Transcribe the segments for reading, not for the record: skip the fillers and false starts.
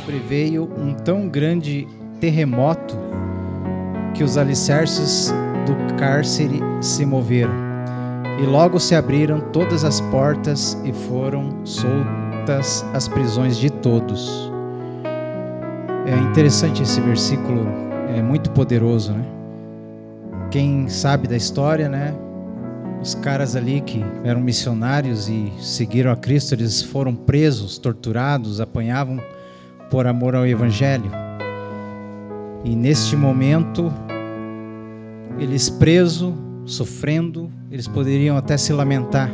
sobreveio um tão grande terremoto que os alicerces do cárcere se moveram, e logo se abriram todas as portas e foram soltas as prisões de todos. É interessante esse versículo, é muito poderoso, né? Quem sabe da história, né? Os caras ali que eram missionários e seguiram a Cristo, eles foram presos, torturados, apanhavam por amor ao Evangelho. E neste momento, eles presos, sofrendo, eles poderiam até se lamentar,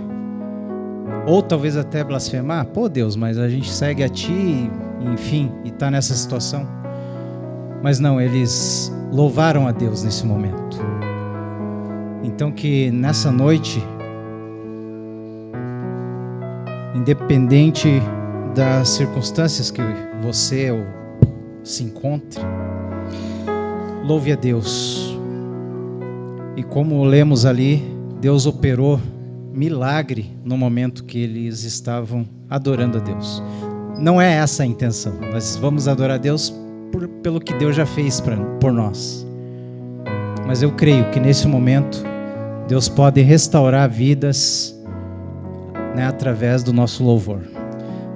ou talvez até blasfemar. Pô, Deus, mas a gente segue a Ti, enfim, e está nessa situação. Mas não, eles louvaram a Deus nesse momento. Então que nessa noite, independente das circunstâncias que você se encontre, louve a Deus. E como lemos ali, Deus operou milagre no momento que eles estavam adorando a Deus. Não é essa a intenção. Nós vamos adorar a Deus pelo que Deus já fez por nós. Mas eu creio que nesse momento Deus pode restaurar vidas, né, através do nosso louvor.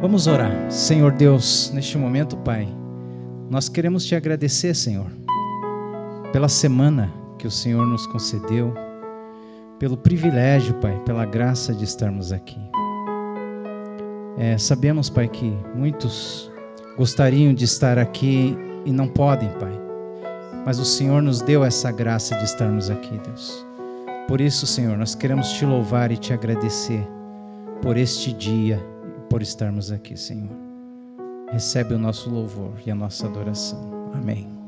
Vamos orar. Senhor Deus, neste momento, Pai, nós queremos Te agradecer, Senhor, pela semana que o Senhor nos concedeu, pelo privilégio, Pai, pela graça de estarmos aqui. Sabemos, Pai, que muitos gostariam de estar aqui e não podem, Pai, mas o Senhor nos deu essa graça de estarmos aqui, Deus. Por isso, Senhor, nós queremos Te louvar e Te agradecer por este dia, por estarmos aqui, Senhor. Recebe o nosso louvor e a nossa adoração. Amém.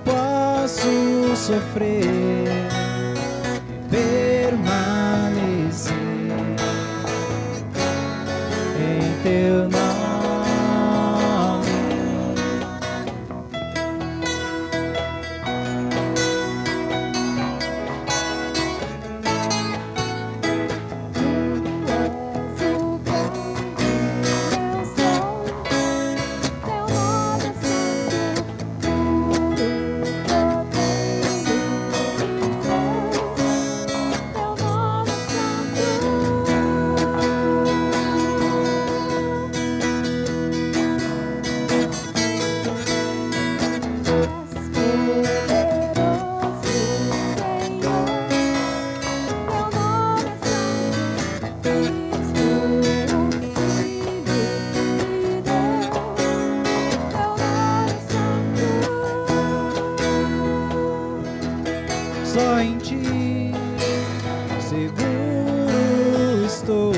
posso sofrer, teu nome. Só em ti seguro estou,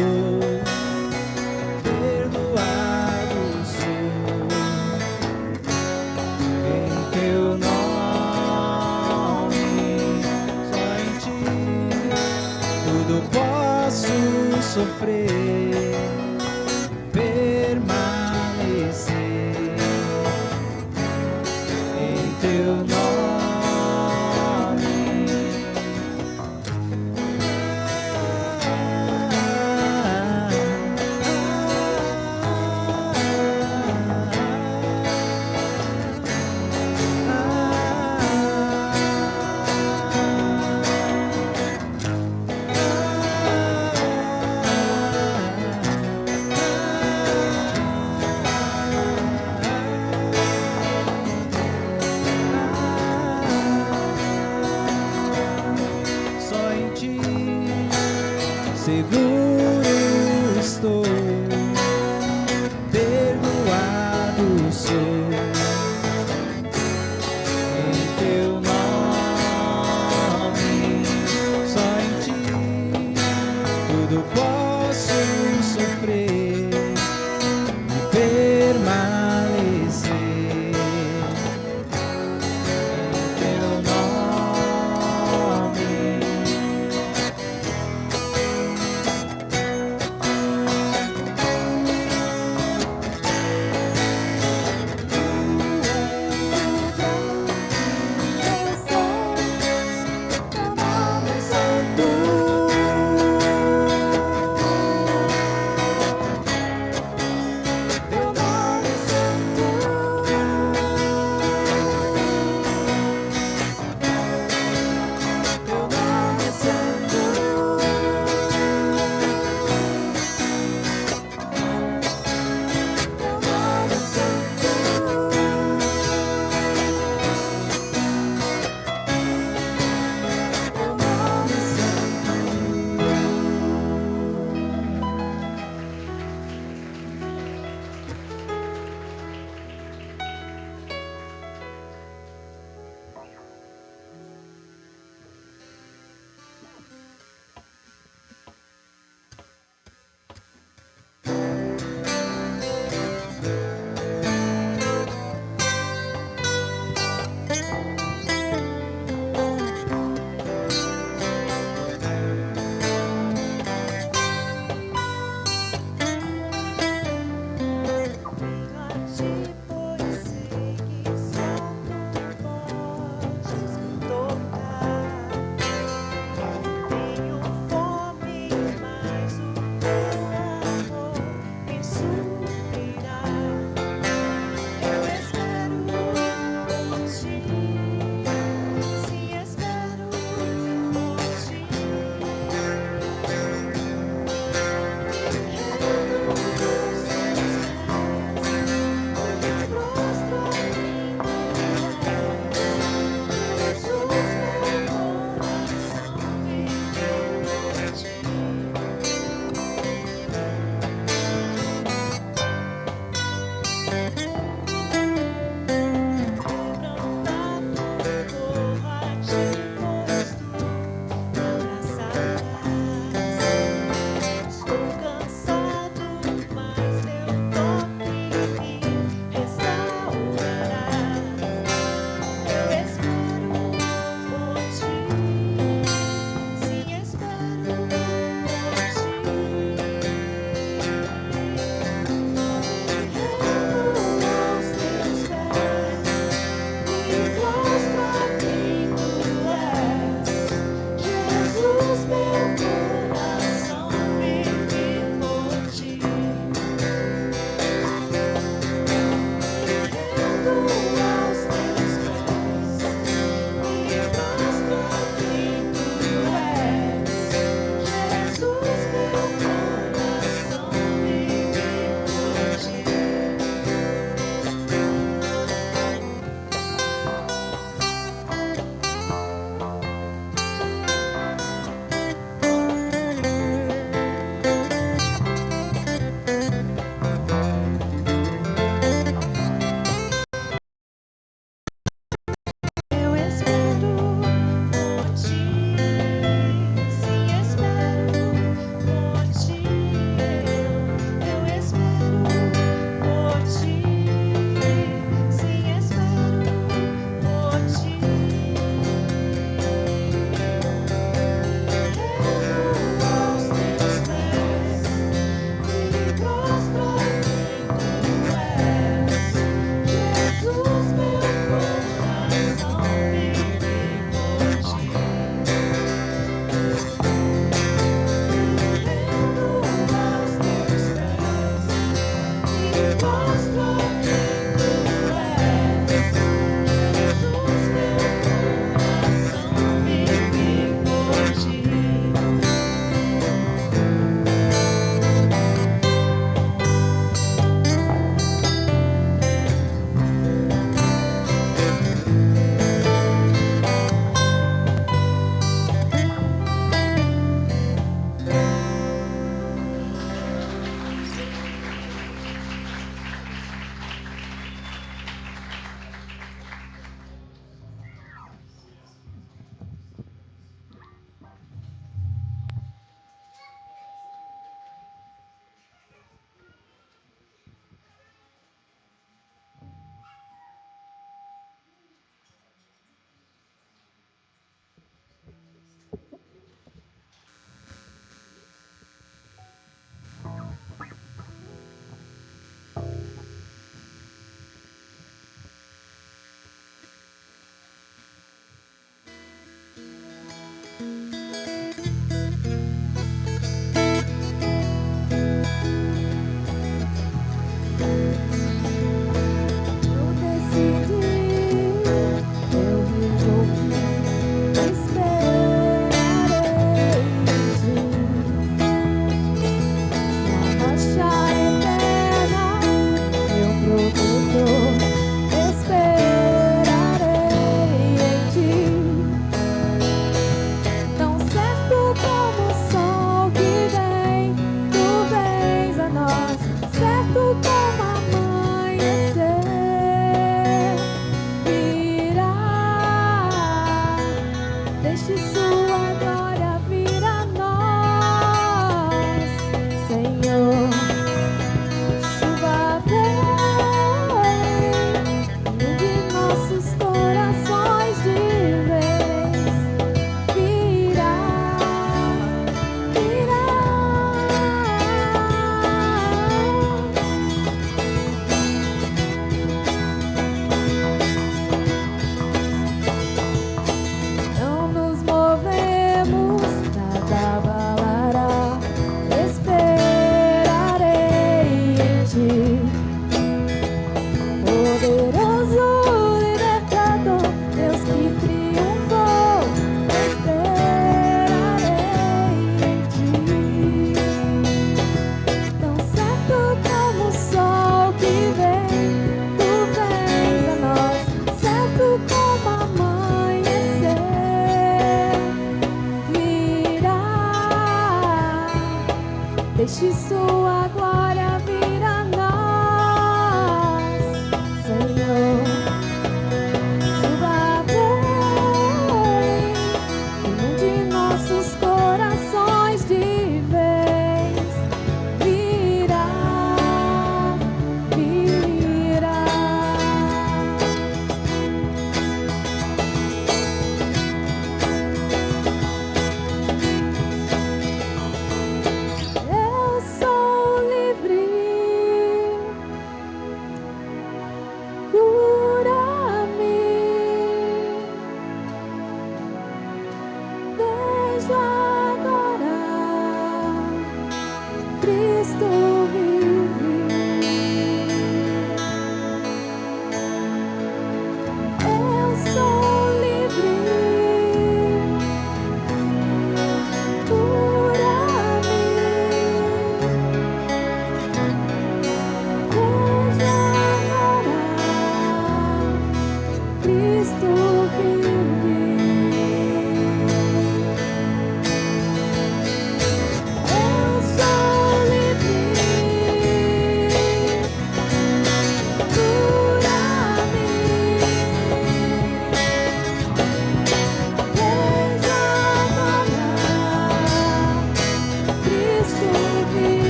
perdoado sou. Em teu nome, só em ti tudo posso sofrer, permanecer. Em teu nome.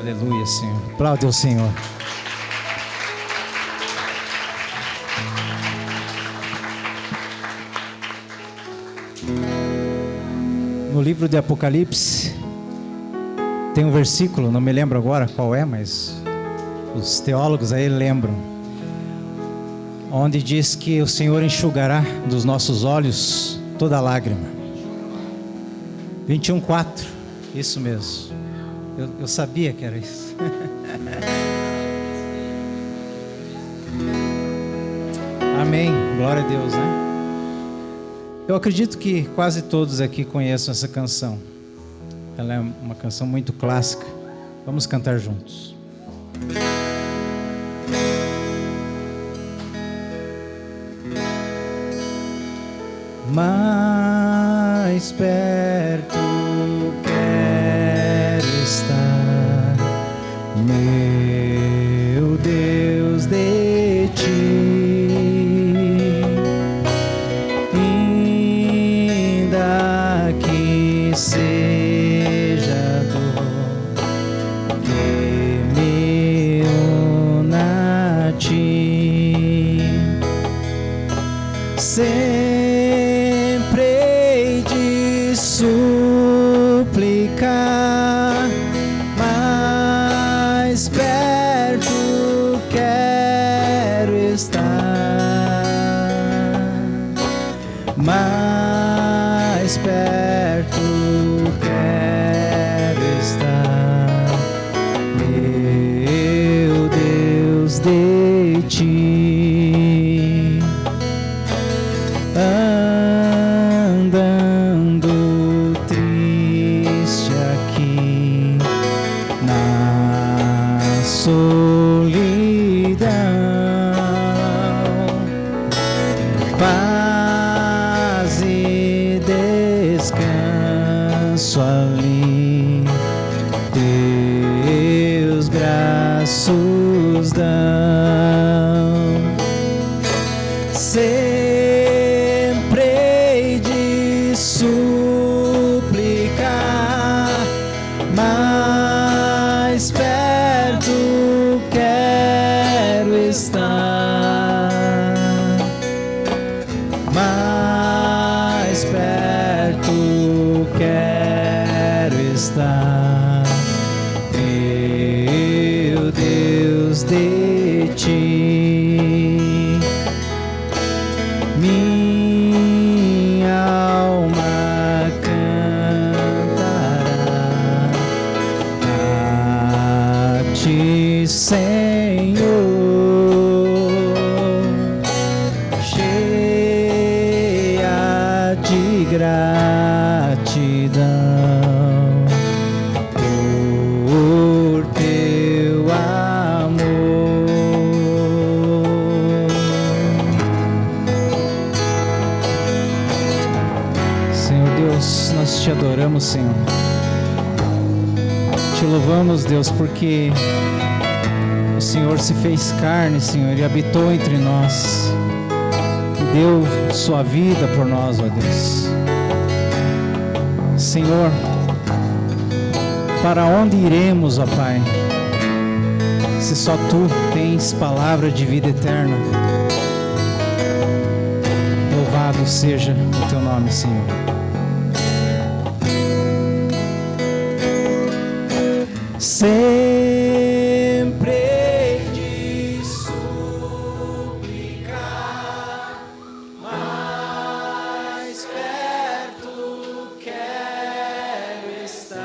Aleluia, Senhor. Aplaude ao Senhor. No livro de Apocalipse, tem um versículo, não me lembro agora qual é, mas os teólogos aí lembram, onde diz que o Senhor enxugará dos nossos olhos toda lágrima. 21:4, isso mesmo. Eu sabia que era isso. Amém, glória a Deus, né? Eu acredito que quase todos aqui conheçam essa canção. Ela é uma canção muito clássica. Vamos cantar juntos. Mais perto quero estar, meu Deus, de ti, ainda que seja dor que me una a ti. Sempre hei de suplicar, mais perto quero estar, mais perto quero estar, meu Deus, de ti. Andando triste aqui na solidão, paz e descanso ali teus braços dão. Sempre hei de suplicar, mais perto quero estar, mais perto quero estar, meu Deus, de ti. Minha alma cantará a ti, Senhor, cheia de gratidão por teu amor. Senhor Deus, nós te adoramos, Senhor. Te louvamos, Deus, porque o Senhor se fez carne, Senhor, e habitou entre nós, e deu sua vida por nós, ó Deus. Senhor, para onde iremos, ó Pai, se só Tu tens palavra de vida eterna? Louvado seja o Teu nome, Senhor. Sempre hei de suplicar, mais perto quero estar,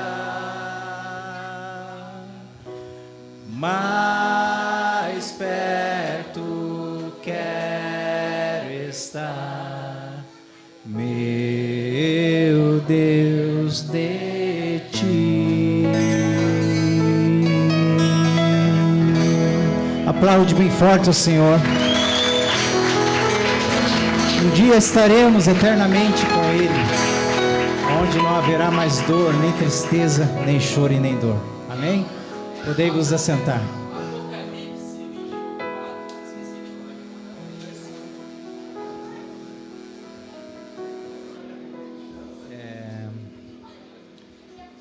mais perto quero estar, meu Deus, de ti. Aplaude bem forte ao Senhor. Um dia estaremos eternamente com Ele, onde não haverá mais dor, nem tristeza, nem choro e nem dor. Amém? Podei vos assentar.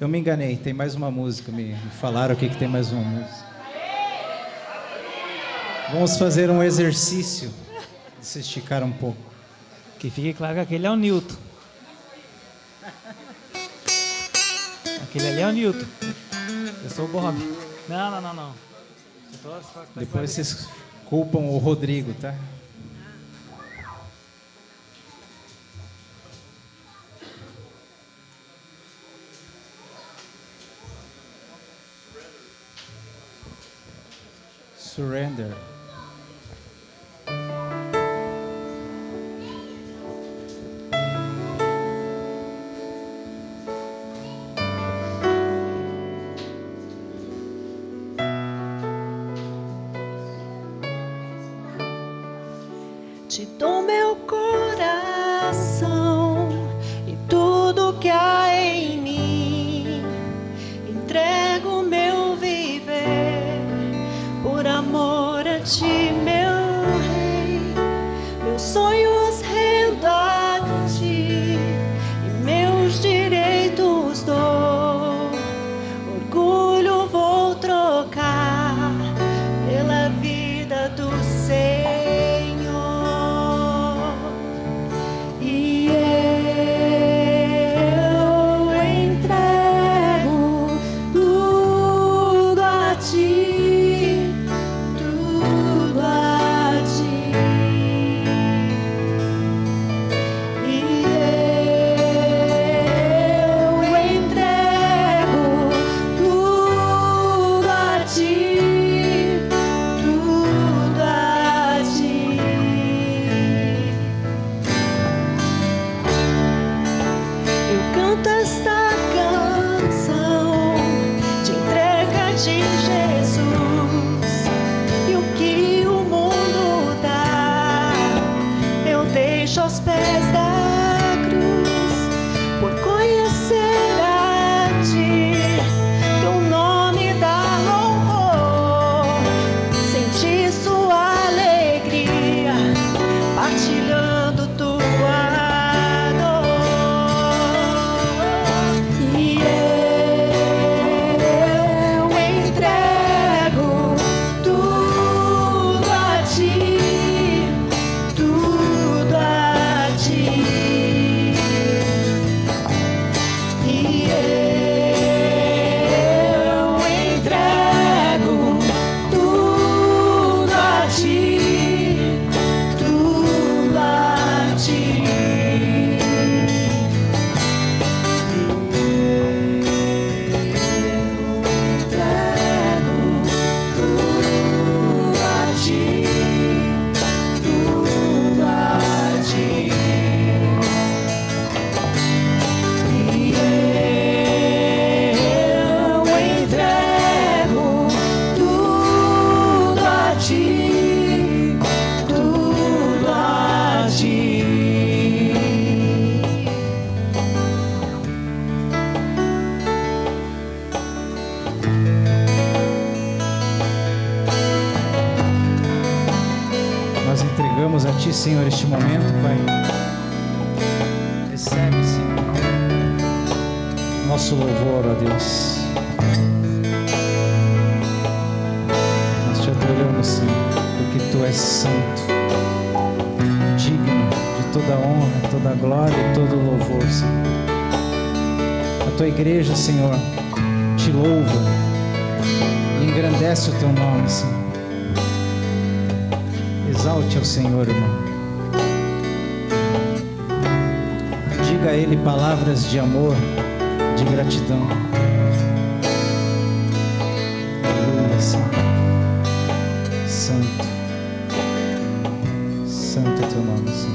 Eu me enganei, tem mais uma música, me falaram aqui que tem mais uma música. Vamos fazer um exercício de se esticar um pouco. Que fique claro que aquele é o Newton. Aquele ali é o Newton. Eu sou o Bob. Não. Depois vocês culpam o Rodrigo, tá? Surrender. Te dou meu coração e tudo que há em mim. Entrego meu viver por amor a ti, meu rei. Meus sonhos rendo a ti e meus direitos dou. Orgulho vou trocar pela vida do Senhor. E eu entrego tudo a ti, tudo a ti. E eu entrego tudo a ti, tudo a ti. Eu canto esta canção de entrega de Jesus, e o que o mundo dá eu deixo aos pés da cruz, por conhecer a ti, teu nome dá louvor, sentir sua alegria, partilhando tua dor. E eu entrego tudo a ti, tudo a ti. E eu entrego tudo a ti, tudo a ti. Entrego tudo a ti, tudo a ti. E eu entrego tudo a ti, tudo a ti. Nós entregamos a Ti, Senhor, este momento, Pai. Recebe, Senhor, nosso louvor, ó Deus. Nós te adoramos, Senhor, porque Tu és santo, digno de toda honra, toda glória e todo louvor, Senhor. A Tua igreja, Senhor, te louva e engrandece o Teu nome, Senhor. Exalte ao Senhor, irmão. Diga a Ele palavras de amor, de gratidão. Aleluia, Senhor. Santo. Santo é Teu nome, Senhor.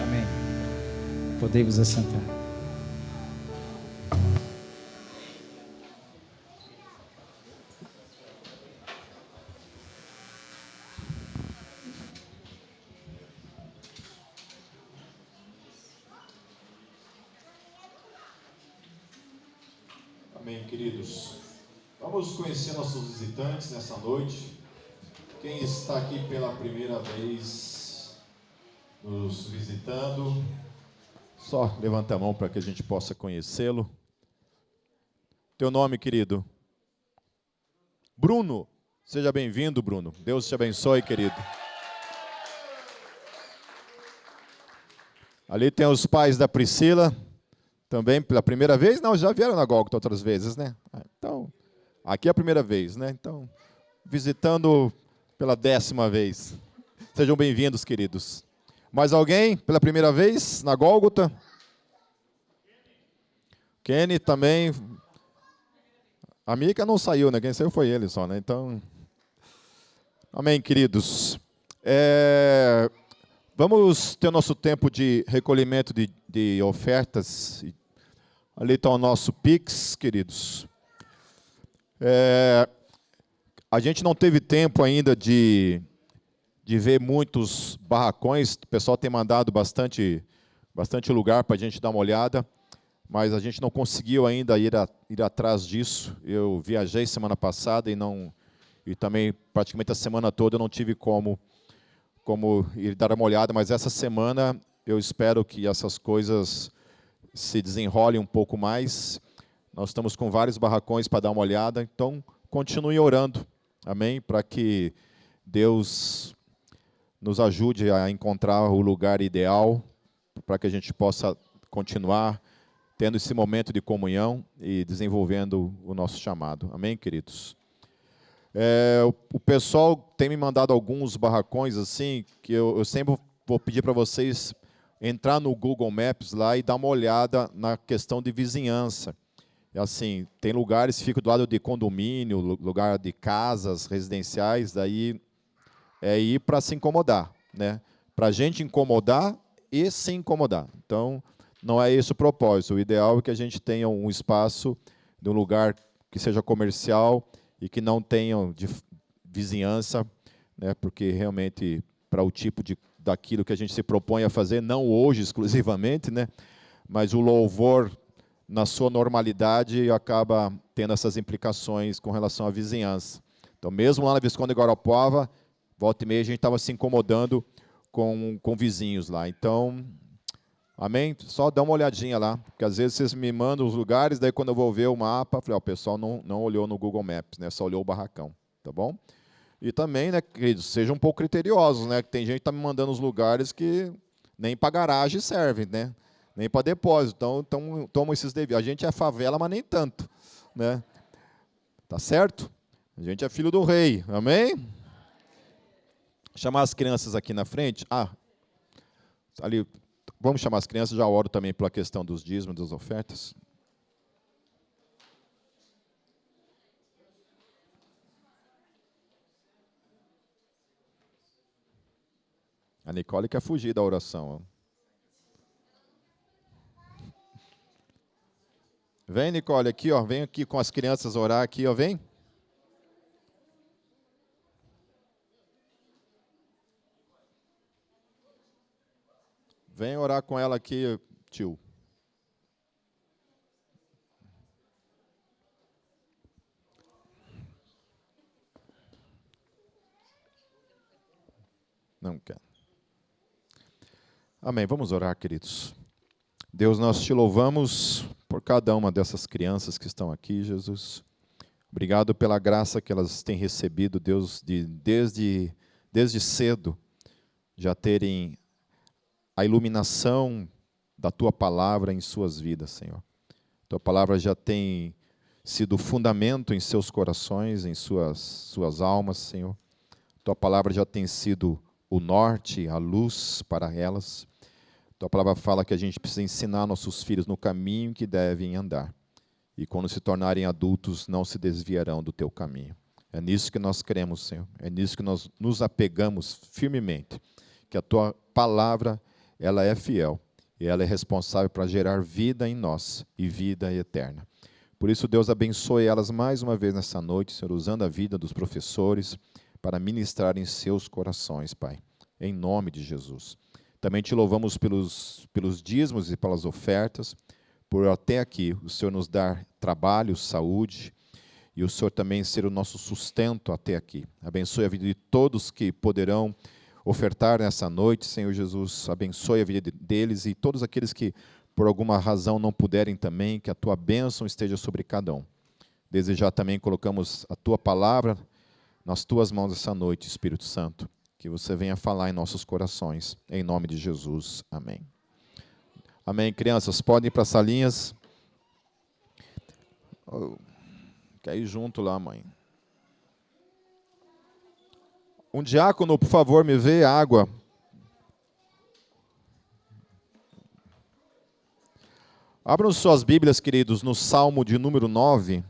Amém. Podei vos assentar. Amém, queridos. Vamos conhecer nossos visitantes nessa noite. Quem está aqui pela primeira vez nos visitando, só levanta a mão para que a gente possa conhecê-lo. Teu nome, querido? Bruno. Seja bem-vindo, Bruno. Deus te abençoe, querido. Ali tem os pais da Priscila, também pela primeira vez. Não, já vieram na Gólgota outras vezes, né? Então, aqui é a primeira vez, né? Então, visitando pela 10ª vez. Sejam bem-vindos, queridos. Mais alguém pela primeira vez na Gólgota? Kenny também. A Mica não saiu, né? Quem saiu foi ele só, né? Então, amém, queridos. Vamos ter o nosso tempo de recolhimento de ofertas. Ali está o nosso Pix, queridos. A gente não teve tempo ainda de ver muitos barracões. O pessoal tem mandado bastante lugar para a gente dar uma olhada, mas a gente não conseguiu ainda ir atrás disso. Eu viajei semana passada e também praticamente a semana toda eu não tive como ir dar uma olhada, mas essa semana eu espero que essas coisas se desenrolem um pouco mais. Nós estamos com vários barracões para dar uma olhada, então continue orando, amém? Para que Deus nos ajude a encontrar o lugar ideal, para que a gente possa continuar tendo esse momento de comunhão e desenvolvendo o nosso chamado. Amém, queridos? O pessoal tem me mandado alguns barracões assim, que eu sempre vou pedir para vocês entrar no Google Maps lá e dar uma olhada na questão de vizinhança. Assim, tem lugares que ficam do lado de condomínio, lugar de casas residenciais, daí é ir para se incomodar, né? Para a gente incomodar e se incomodar. Então, não é esse o propósito. O ideal é que a gente tenha um espaço de um lugar que seja comercial e que não tenham de vizinhança, né, porque realmente para o tipo daquilo que a gente se propõe a fazer, não hoje exclusivamente, né, mas o louvor na sua normalidade acaba tendo essas implicações com relação à vizinhança. Então, mesmo lá na Visconde Guarapuava, volta e meia a gente estava se incomodando com vizinhos lá. Então, amém? Só dá uma olhadinha lá, porque às vezes vocês me mandam os lugares, daí quando eu vou ver o mapa, falei, o pessoal não olhou no Google Maps, né? Só olhou o barracão, tá bom? E também, né, queridos, sejam um pouco criteriosos, né? Que tem gente que está me mandando os lugares que nem para garagem servem, né? Nem para depósito. Então tomam esses devidos. A gente é favela, mas nem tanto, né? Tá certo? A gente é filho do rei, amém? Chamar as crianças aqui na frente. Ali. Vamos chamar as crianças, já oro também pela questão dos dízimos, das ofertas. A Nicole quer fugir da oração. Vem, Nicole, aqui, ó, vem aqui com as crianças orar aqui, ó, vem. Vem orar com ela aqui, tio. Não quer. Amém. Vamos orar, queridos. Deus, nós te louvamos por cada uma dessas crianças que estão aqui, Jesus. Obrigado pela graça que elas têm recebido, Deus, desde cedo, já terem a iluminação da Tua palavra em suas vidas, Senhor. Tua palavra já tem sido fundamento em seus corações, em suas almas, Senhor. Tua palavra já tem sido o norte, a luz para elas. Tua palavra fala que a gente precisa ensinar nossos filhos no caminho que devem andar. E quando se tornarem adultos, não se desviarão do Teu caminho. É nisso que nós cremos, Senhor. É nisso que nós nos apegamos firmemente. Que a Tua palavra ela é fiel e ela é responsável para gerar vida em nós e vida eterna. Por isso, Deus abençoe elas mais uma vez nessa noite, Senhor, usando a vida dos professores para ministrar em seus corações, Pai, em nome de Jesus. Também te louvamos pelos dízimos e pelas ofertas, por até aqui o Senhor nos dar trabalho, saúde, e o Senhor também ser o nosso sustento até aqui. Abençoe a vida de todos que poderão ofertar nessa noite, Senhor Jesus, abençoe a vida deles e todos aqueles que por alguma razão não puderem também, que a Tua bênção esteja sobre cada um. Desde já também colocamos a Tua palavra nas Tuas mãos essa noite, Espírito Santo, que você venha falar em nossos corações, em nome de Jesus, amém. Amém, crianças? Podem ir para as salinhas. Quer ir junto lá, mãe? Um diácono, por favor, me vê água. Abram suas Bíblias, queridos, no Salmo de número 9.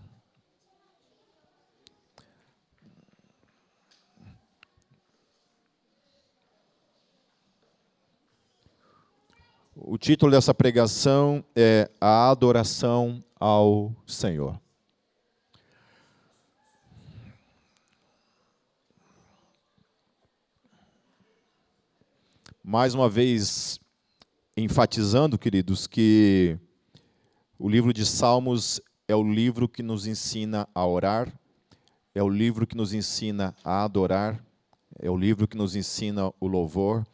O título dessa pregação é A Adoração ao Senhor. Mais uma vez, enfatizando, queridos, que o livro de Salmos é o livro que nos ensina a orar, é o livro que nos ensina a adorar, é o livro que nos ensina o louvor,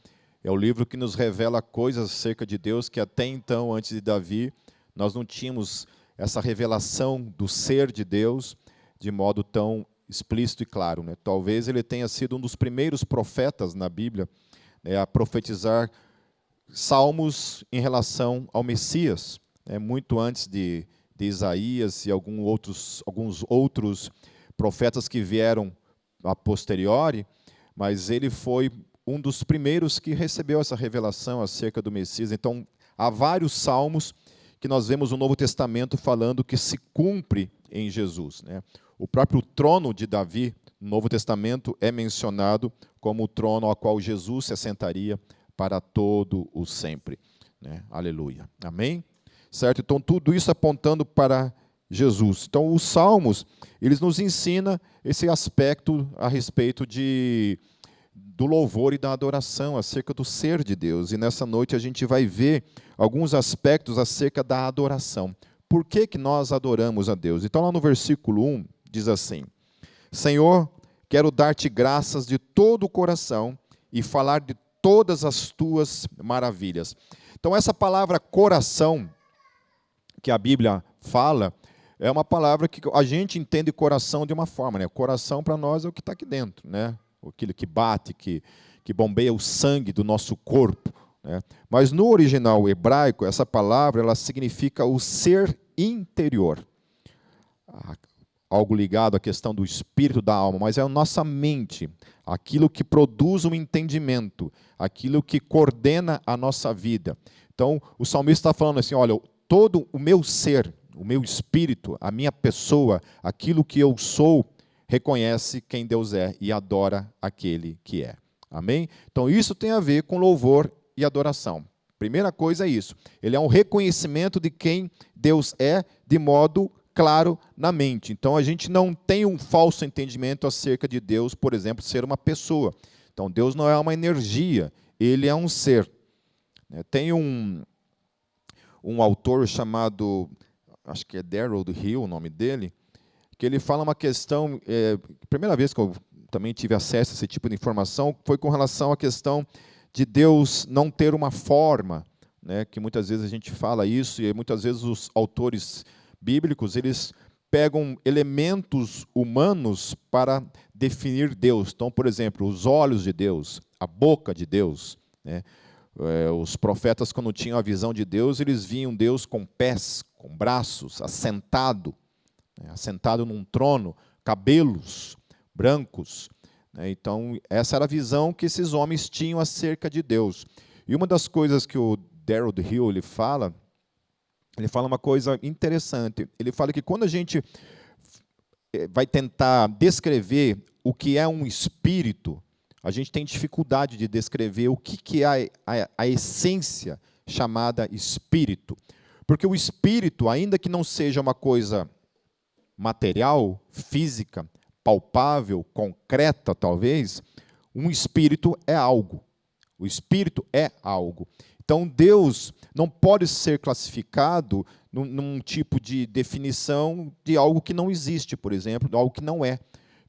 é o livro que nos revela coisas acerca de Deus que até então, antes de Davi, nós não tínhamos essa revelação do ser de Deus de modo tão explícito e claro, né? Talvez ele tenha sido um dos primeiros profetas na Bíblia, né, a profetizar salmos em relação ao Messias, né, muito antes de Isaías e alguns outros profetas que vieram a posteriori, mas ele foi um dos primeiros que recebeu essa revelação acerca do Messias. Então, há vários salmos que nós vemos no Novo Testamento falando que se cumpre em Jesus, né? O próprio trono de Davi, no Novo Testamento, é mencionado como o trono ao qual Jesus se assentaria para todo o sempre, né? Aleluia. Amém? Certo? Então, tudo isso apontando para Jesus. Então, os salmos, eles nos ensinam esse aspecto a respeito do louvor e da adoração, acerca do ser de Deus. E nessa noite a gente vai ver alguns aspectos acerca da adoração. Por que que nós adoramos a Deus? Então, lá no versículo 1, diz assim: Senhor, quero dar-te graças de todo o coração e falar de todas as tuas maravilhas. Então, essa palavra coração, que a Bíblia fala, é uma palavra que a gente entende coração de uma forma, né? Coração para nós é o que está aqui dentro, né? Aquilo que bate, que bombeia o sangue do nosso corpo, né? Mas no original hebraico, essa palavra ela significa o ser interior. Algo ligado à questão do espírito da alma, mas é a nossa mente, aquilo que produz um entendimento, aquilo que coordena a nossa vida. Então, o salmista está falando assim, olha, todo o meu ser, o meu espírito, a minha pessoa, aquilo que eu sou, reconhece quem Deus é e adora aquele que é. Amém? Então, isso tem a ver com louvor e adoração. Primeira coisa é isso. Ele é um reconhecimento de quem Deus é de modo claro na mente. Então, a gente não tem um falso entendimento acerca de Deus, por exemplo, ser uma pessoa. Então, Deus não é uma energia, Ele é um ser. Tem um autor chamado, acho que é Darrell Hill, o nome dele, que ele fala uma questão, primeira vez que eu também tive acesso a esse tipo de informação, foi com relação à questão de Deus não ter uma forma, né, que muitas vezes a gente fala isso, e muitas vezes os autores bíblicos, eles pegam elementos humanos para definir Deus. Então, por exemplo, os olhos de Deus, a boca de Deus, né? Os profetas, quando tinham a visão de Deus, eles viam Deus com pés, com braços, assentado num trono, cabelos brancos. Então, essa era a visão que esses homens tinham acerca de Deus. E uma das coisas que o Darrell Hill ele fala uma coisa interessante. Ele fala que quando a gente vai tentar descrever o que é um espírito, a gente tem dificuldade de descrever o que é a essência chamada espírito. Porque o espírito, ainda que não seja uma coisa material, física, palpável, concreta talvez, um espírito é algo. O espírito é algo. Então Deus não pode ser classificado num tipo de definição de algo que não existe, por exemplo, de algo que não é.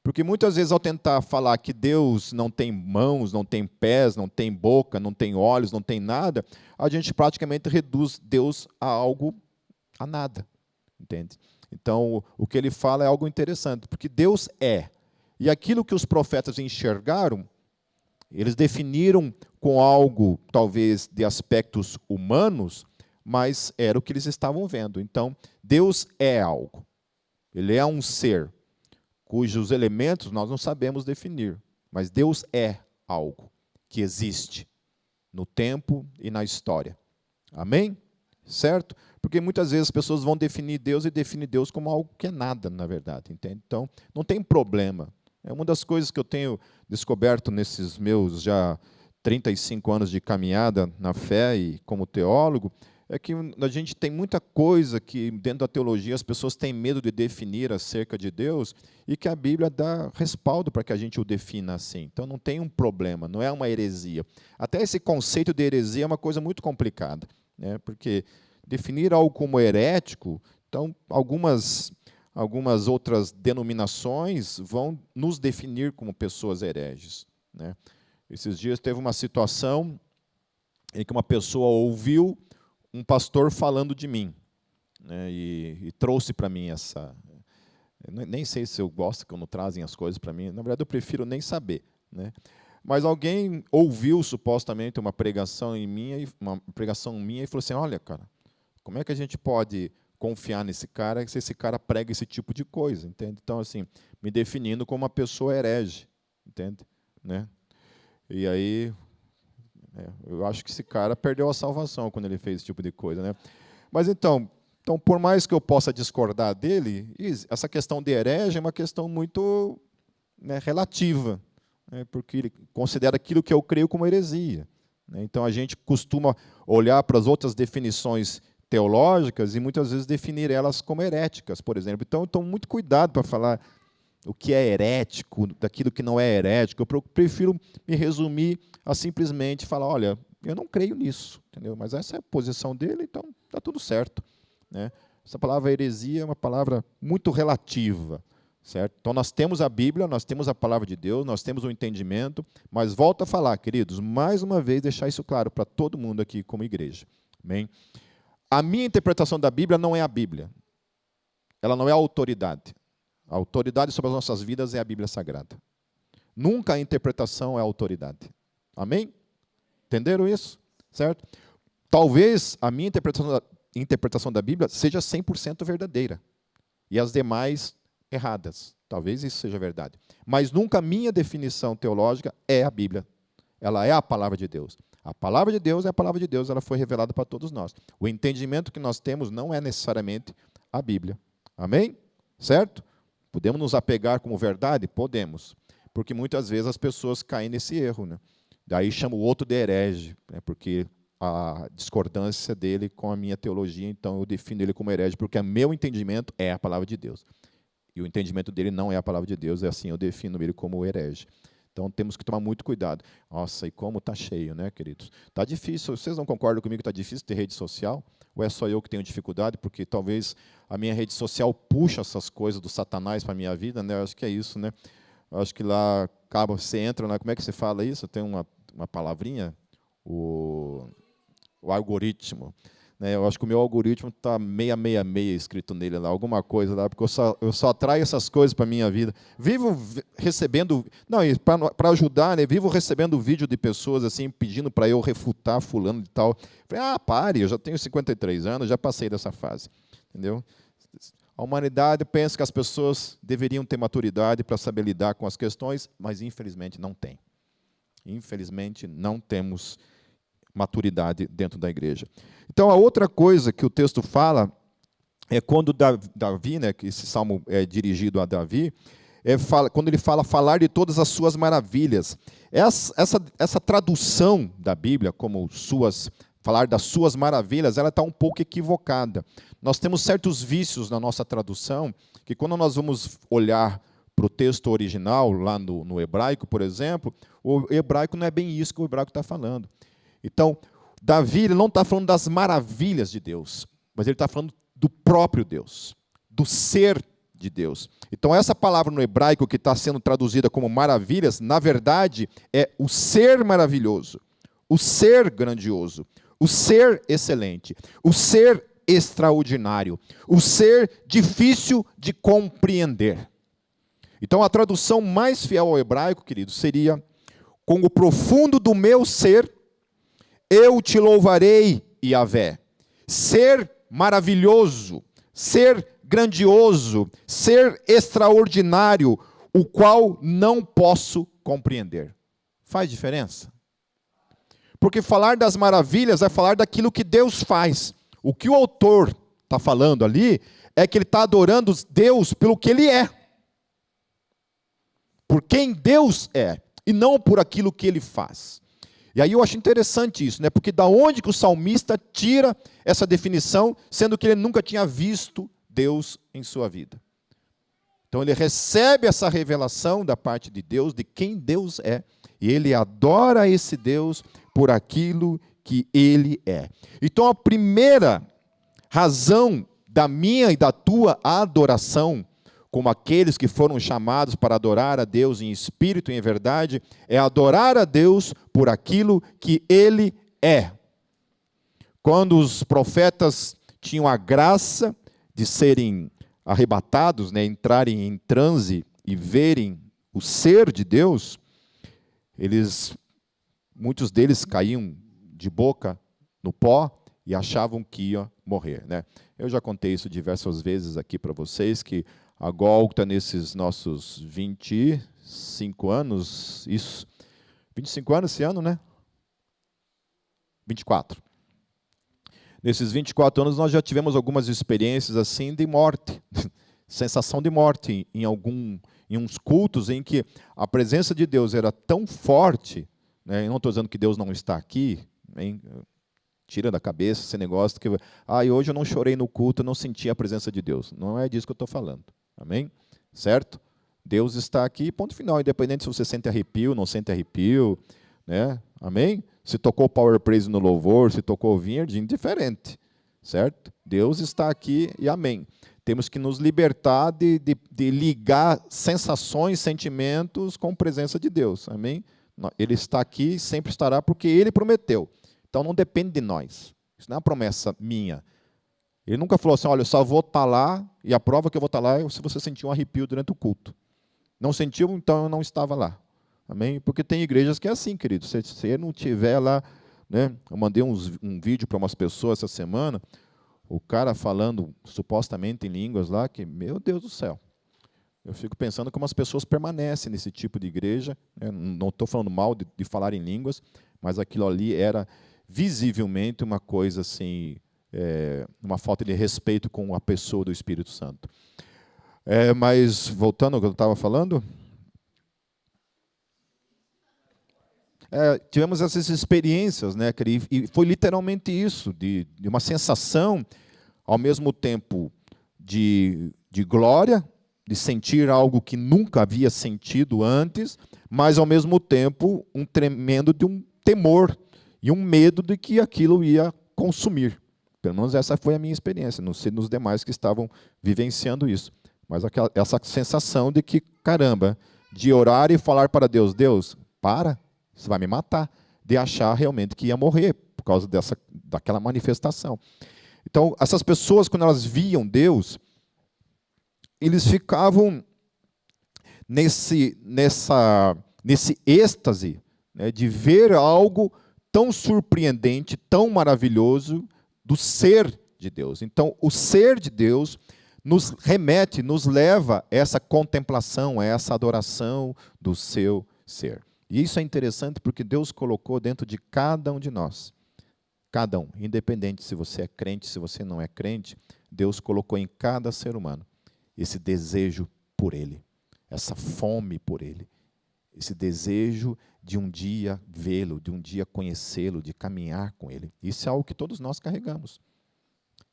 Porque muitas vezes ao tentar falar que Deus não tem mãos, não tem pés, não tem boca, não tem olhos, não tem nada, a gente praticamente reduz Deus a algo, a nada, entende? Então, o que ele fala é algo interessante, porque Deus é. E aquilo que os profetas enxergaram, eles definiram com algo, talvez, de aspectos humanos, mas era o que eles estavam vendo. Então, Deus é algo. Ele é um ser, cujos elementos nós não sabemos definir, mas Deus é algo que existe no tempo e na história. Amém? Certo? Porque muitas vezes as pessoas vão definir Deus e definem Deus como algo que é nada, na verdade. Entende? Então, não tem problema. É uma das coisas que eu tenho descoberto nesses meus já 35 anos de caminhada na fé e como teólogo, é que a gente tem muita coisa que dentro da teologia as pessoas têm medo de definir acerca de Deus e que a Bíblia dá respaldo para que a gente o defina assim. Então não tem um problema, não é uma heresia. Até esse conceito de heresia é uma coisa muito complicada, né? Porque definir algo como herético, então algumas outras denominações vão nos definir como pessoas hereges, né? Esses dias teve uma situação em que uma pessoa ouviu um pastor falando de mim, né, e trouxe para mim essa... Nem sei se eu gosto quando trazem as coisas para mim, na verdade eu prefiro nem saber, né? Mas alguém ouviu supostamente uma pregação minha e falou assim, olha, cara, como é que a gente pode confiar nesse cara se esse cara prega esse tipo de coisa, entende? Então, assim, me definindo como uma pessoa herege, entende? Né? E aí, eu acho que esse cara perdeu a salvação quando ele fez esse tipo de coisa, né? Mas então, por mais que eu possa discordar dele, essa questão de herege é uma questão muito, né, relativa, né, porque ele considera aquilo que eu creio como heresia, né? Então a gente costuma olhar para as outras definições teológicas e muitas vezes definir elas como heréticas, por exemplo. Então, muito cuidado para falar o que é herético, daquilo que não é herético. Eu prefiro me resumir a simplesmente falar, olha, eu não creio nisso, entendeu? Mas essa é a posição dele, então está tudo certo, né? Essa palavra heresia é uma palavra muito relativa, certo? Então nós temos a Bíblia, nós temos a palavra de Deus, nós temos o entendimento, mas volto a falar, queridos, mais uma vez deixar isso claro para todo mundo aqui como igreja. Amém? A minha interpretação da Bíblia não é a Bíblia. Ela não é a autoridade. A autoridade sobre as nossas vidas é a Bíblia Sagrada. Nunca a interpretação é a autoridade. Amém? Entenderam isso? Certo? Talvez a minha interpretação da Bíblia seja 100% verdadeira. E as demais erradas. Talvez isso seja verdade. Mas nunca a minha definição teológica é a Bíblia. Ela é a palavra de Deus. A palavra de Deus é a palavra de Deus, ela foi revelada para todos nós. O entendimento que nós temos não é necessariamente a Bíblia. Amém? Certo? Podemos nos apegar como verdade? Podemos. Porque muitas vezes as pessoas caem nesse erro, né? Daí chama o outro de herege, né? Porque a discordância dele com a minha teologia, então eu defino ele como herege, porque o meu entendimento é a palavra de Deus. E o entendimento dele não é a palavra de Deus, é assim, eu defino ele como herege. Então, temos que tomar muito cuidado. Nossa, e como está cheio, né, queridos? Está difícil. Vocês não concordam comigo que está difícil ter rede social? Ou é só eu que tenho dificuldade? Porque talvez a minha rede social puxa essas coisas do Satanás para a minha vida, né? Eu acho que é isso, né? Eu acho que lá, acaba, você entra, né? Como é que você fala isso? Tem uma palavrinha? O algoritmo. Né? Eu acho que o meu algoritmo está 666 escrito nele lá, alguma coisa lá, porque eu só atraio essas coisas para a minha vida. Vivo recebendo, não, para ajudar, né, vivo recebendo vídeo de pessoas assim, pedindo para eu refutar fulano e tal. Falei, pare, eu já tenho 53 anos, já passei dessa fase. Entendeu? A humanidade pensa que as pessoas deveriam ter maturidade para saber lidar com as questões, mas infelizmente não tem. Infelizmente não temos maturidade dentro da igreja. Então, a outra coisa que o texto fala é quando Davi, né, que esse salmo é dirigido a Davi, quando ele fala falar de todas as suas maravilhas. Essa tradução da Bíblia, como falar das suas maravilhas, ela está um pouco equivocada. Nós temos certos vícios na nossa tradução, que quando nós vamos olhar para o texto original, lá no hebraico, por exemplo, o hebraico não é bem isso que o hebraico está falando. Então, Davi ele não está falando das maravilhas de Deus, mas ele está falando do próprio Deus, do ser de Deus. Então, essa palavra no hebraico que está sendo traduzida como maravilhas, na verdade, é o ser maravilhoso, o ser grandioso, o ser excelente, o ser extraordinário, o ser difícil de compreender. Então, a tradução mais fiel ao hebraico, querido, seria: com o profundo do meu ser, eu te louvarei, Yahvé. ser maravilhoso, ser grandioso, ser extraordinário, o qual não posso compreender. Faz diferença? Porque falar das maravilhas é falar daquilo que Deus faz. O que o autor está falando ali é que ele está adorando Deus pelo que ele é. Por quem Deus é, e não por aquilo que ele faz. E aí eu acho interessante isso, né? Porque da onde que o salmista tira essa definição, sendo que ele nunca tinha visto Deus em sua vida. Então ele recebe essa revelação da parte de Deus, de quem Deus é, e ele adora esse Deus por aquilo que ele é. Então a primeira razão da minha e da tua adoração, como aqueles que foram chamados para adorar a Deus em espírito e em verdade, é adorar a Deus por aquilo que ele é. Quando os profetas tinham a graça de serem arrebatados, né, entrarem em transe e verem o ser de Deus, muitos deles caíam de boca no pó e achavam que ia morrer, né? Eu já contei isso diversas vezes aqui para vocês, que a Gólgota, nesses nossos 25 anos, 25 anos esse ano, né? 24. Nesses 24 anos nós já tivemos algumas experiências assim de morte, sensação de morte em uns cultos em que a presença de Deus era tão forte, né? Eu não estou dizendo que Deus não está aqui, hein? Tira da cabeça esse negócio que hoje eu não chorei no culto, eu não senti a presença de Deus. Não é disso que eu estou falando. Amém? Certo? Deus está aqui, ponto final, independente se você sente arrepio, não sente arrepio, né? Amém? Se tocou Power Praise no louvor, se tocou Vineyard, indiferente, certo? Deus está aqui e amém. Temos que nos libertar de ligar sensações, sentimentos com a presença de Deus, amém? Ele está aqui e sempre estará porque Ele prometeu. Então não depende de nós, isso não é uma promessa minha. Ele nunca falou assim, olha, eu só vou estar lá, e a prova que eu vou estar lá é se você sentir um arrepio durante o culto. Não sentiu, então eu não estava lá. Amém? Porque tem igrejas que é assim, querido. Se você não estiver lá, né? Eu mandei um vídeo para umas pessoas essa semana, o cara falando supostamente em línguas lá, que, meu Deus do céu. Eu fico pensando como as pessoas permanecem nesse tipo de igreja. Né? Não estou falando mal de falar em línguas, mas aquilo ali era visivelmente uma coisa assim, uma falta de respeito com a pessoa do Espírito Santo. Mas, voltando ao que eu estava falando, tivemos essas experiências, né, e foi literalmente isso, de uma sensação, ao mesmo tempo, de glória, de sentir algo que nunca havia sentido antes, mas, ao mesmo tempo, um tremendo de um temor e um medo de que aquilo ia consumir. Pelo menos essa foi a minha experiência, não sei nos demais que estavam vivenciando isso. Mas essa sensação de que, caramba, de orar e falar para Deus, Deus, para, você vai me matar, de achar realmente que ia morrer por causa daquela manifestação. Então, essas pessoas, quando elas viam Deus, eles ficavam nesse êxtase, né, de ver algo tão surpreendente, tão maravilhoso do ser de Deus. Então, o ser de Deus nos remete, nos leva a essa contemplação, a essa adoração do seu ser. E isso é interessante porque Deus colocou dentro de cada um de nós, cada um, independente se você é crente, se você não é crente, Deus colocou em cada ser humano esse desejo por Ele, essa fome por Ele, esse desejo de um dia vê-lo, de um dia conhecê-lo, de caminhar com Ele. Isso é algo que todos nós carregamos.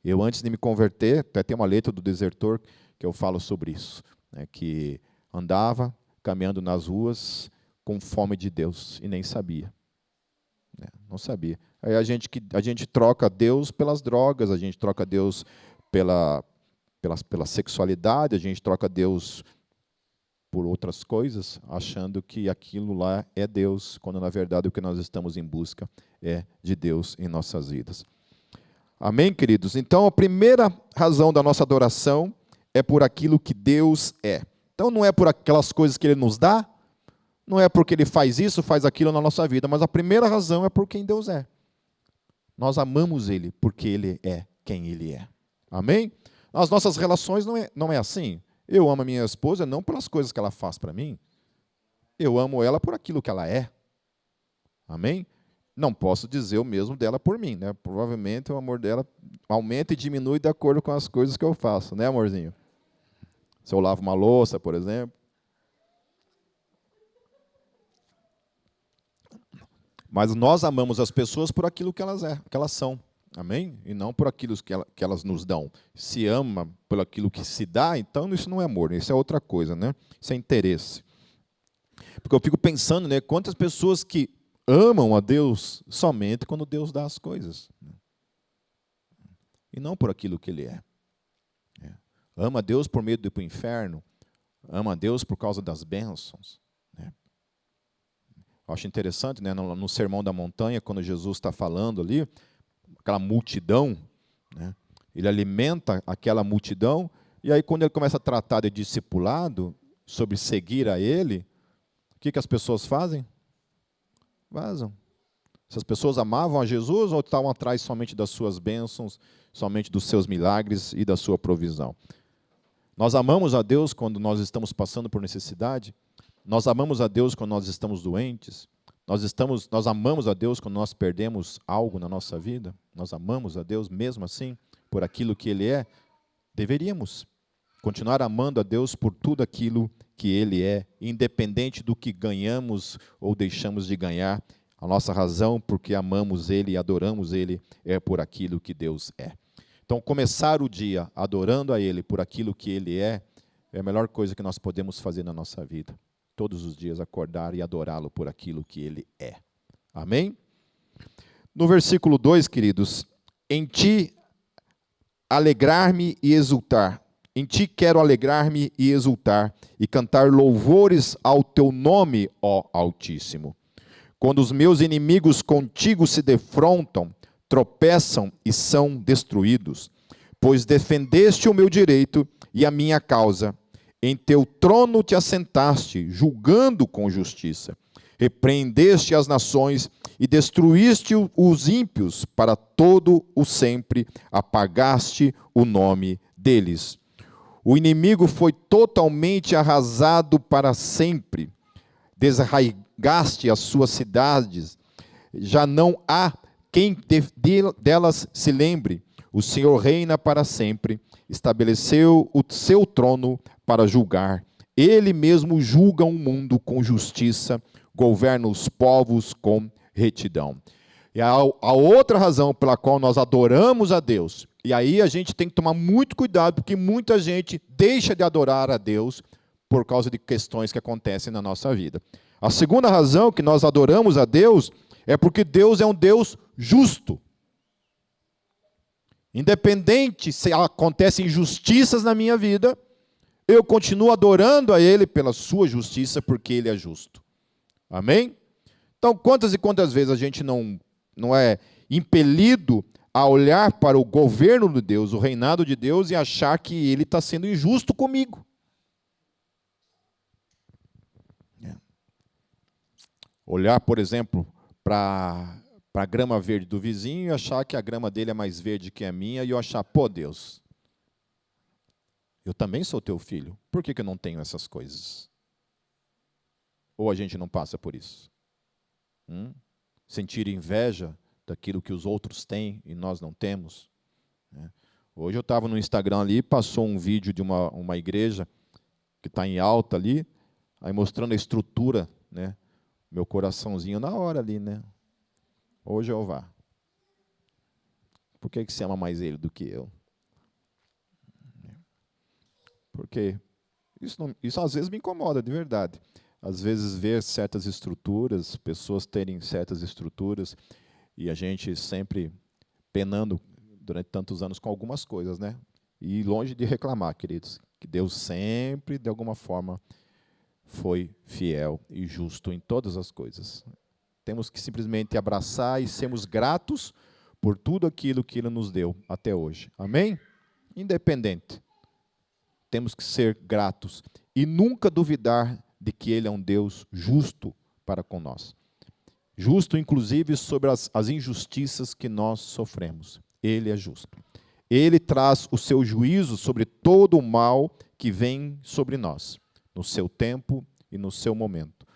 Eu, antes de me converter, até tem uma letra do Desertor que eu falo sobre isso, né, que andava caminhando nas ruas com fome de Deus e nem sabia. Né, não sabia. Aí a gente troca Deus pelas drogas, a gente troca Deus pela sexualidade, a gente troca Deus por outras coisas, achando que aquilo lá é Deus, quando na verdade o que nós estamos em busca é de Deus em nossas vidas. Amém, queridos? Então, a primeira razão da nossa adoração é por aquilo que Deus é. Então, não é por aquelas coisas que Ele nos dá, não é porque Ele faz isso, faz aquilo na nossa vida, mas a primeira razão é por quem Deus é. Nós amamos Ele porque Ele é quem Ele é. Amém? As nossas relações não é assim. Eu amo a minha esposa não pelas coisas que ela faz para mim. Eu amo ela por aquilo que ela é. Amém? Não posso dizer o mesmo dela por mim, né? Provavelmente o amor dela aumenta e diminui de acordo com as coisas que eu faço, né, amorzinho? Se eu lavo uma louça, por exemplo. Mas nós amamos as pessoas por aquilo que elas são. Amém? E não por aquilo que elas nos dão. Se ama por aquilo que se dá, então isso não é amor, isso é outra coisa, né? Isso é interesse. Porque eu fico pensando, né, quantas pessoas que amam a Deus somente quando Deus dá as coisas. E não por aquilo que Ele é. Ama a Deus por medo de ir para o inferno. Ama a Deus por causa das bênçãos. Eu acho interessante, né, no Sermão da Montanha, quando Jesus está falando ali, aquela multidão, né, ele alimenta aquela multidão, e aí quando ele começa a tratar de discipulado, sobre seguir a Ele, o que as pessoas fazem? Vazam. Essas pessoas amavam a Jesus ou estavam atrás somente das suas bênçãos, somente dos seus milagres e da sua provisão? Nós amamos a Deus quando nós estamos passando por necessidade. Nós amamos a Deus quando nós estamos doentes. Nós amamos a Deus quando nós perdemos algo na nossa vida. Nós amamos a Deus mesmo assim, por aquilo que Ele é. Deveríamos continuar amando a Deus por tudo aquilo que Ele é, independente do que ganhamos ou deixamos de ganhar. A nossa razão porque amamos Ele e adoramos Ele é por aquilo que Deus é. Então, começar o dia adorando a Ele por aquilo que Ele é a melhor coisa que nós podemos fazer na nossa vida. Todos os dias acordar e adorá-lo por aquilo que Ele é. Amém? No versículo 2, queridos, em Ti alegrar-me e exultar. Em Ti quero alegrar-me e exultar, e cantar louvores ao Teu nome, ó Altíssimo. Quando os meus inimigos contigo se defrontam, tropeçam e são destruídos, pois defendeste o meu direito e a minha causa. Em teu trono te assentaste, julgando com justiça. Repreendeste as nações e destruíste os ímpios para todo o sempre, apagaste o nome deles. O inimigo foi totalmente arrasado para sempre. Desarraigaste as suas cidades, já não há quem delas se lembre. O Senhor reina para sempre, estabeleceu o seu trono para julgar. Ele mesmo julga o mundo com justiça, governa os povos com retidão. E a outra razão pela qual nós adoramos a Deus, e aí a gente tem que tomar muito cuidado, porque muita gente deixa de adorar a Deus por causa de questões que acontecem na nossa vida. A segunda razão que nós adoramos a Deus é porque Deus é um Deus justo. Independente se acontecem injustiças na minha vida, eu continuo adorando a Ele pela sua justiça, porque Ele é justo. Amém? Então, quantas e quantas vezes a gente não é impelido a olhar para o governo de Deus, o reinado de Deus, e achar que Ele está sendo injusto comigo? Olhar, por exemplo, para a grama verde do vizinho e achar que a grama dele é mais verde que a minha, e eu achar, pô, Deus, eu também sou teu filho, por que eu não tenho essas coisas? Ou a gente não passa por isso? Sentir inveja daquilo que os outros têm e nós não temos? Hoje eu estava no Instagram ali, passou um vídeo de uma igreja que está em alta ali, aí mostrando a estrutura, né? Meu coraçãozinho na hora ali, né? Ô Jeová, por que você ama mais Ele do que eu? Porque isso às vezes me incomoda, de verdade. Às vezes ver certas estruturas, pessoas terem certas estruturas, e a gente sempre penando durante tantos anos com algumas coisas, né? E longe de reclamar, queridos, que Deus sempre, de alguma forma, foi fiel e justo em todas as coisas. Temos que simplesmente abraçar e sermos gratos por tudo aquilo que Ele nos deu até hoje. Amém? Independente. Temos que ser gratos e nunca duvidar de que Ele é um Deus justo para com nós. Justo, inclusive, sobre as injustiças que nós sofremos. Ele é justo. Ele traz o seu juízo sobre todo o mal que vem sobre nós, no seu tempo e no seu momento.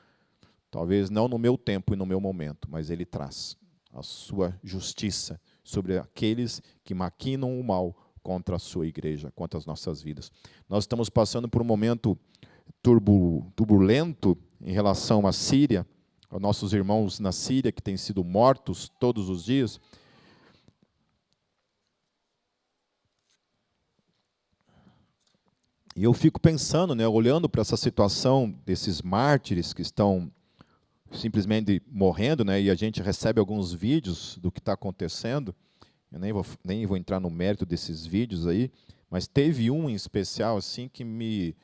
Talvez não no meu tempo e no meu momento, mas ele traz a sua justiça sobre aqueles que maquinam o mal contra a sua igreja, contra as nossas vidas. Nós estamos passando por um momento turbulento em relação à Síria, aos nossos irmãos na Síria que têm sido mortos todos os dias. E eu fico pensando, né, olhando para essa situação desses mártires que estão simplesmente morrendo, né, e a gente recebe alguns vídeos do que está acontecendo. Eu nem vou entrar no mérito desses vídeos aí, mas teve um em especial assim que me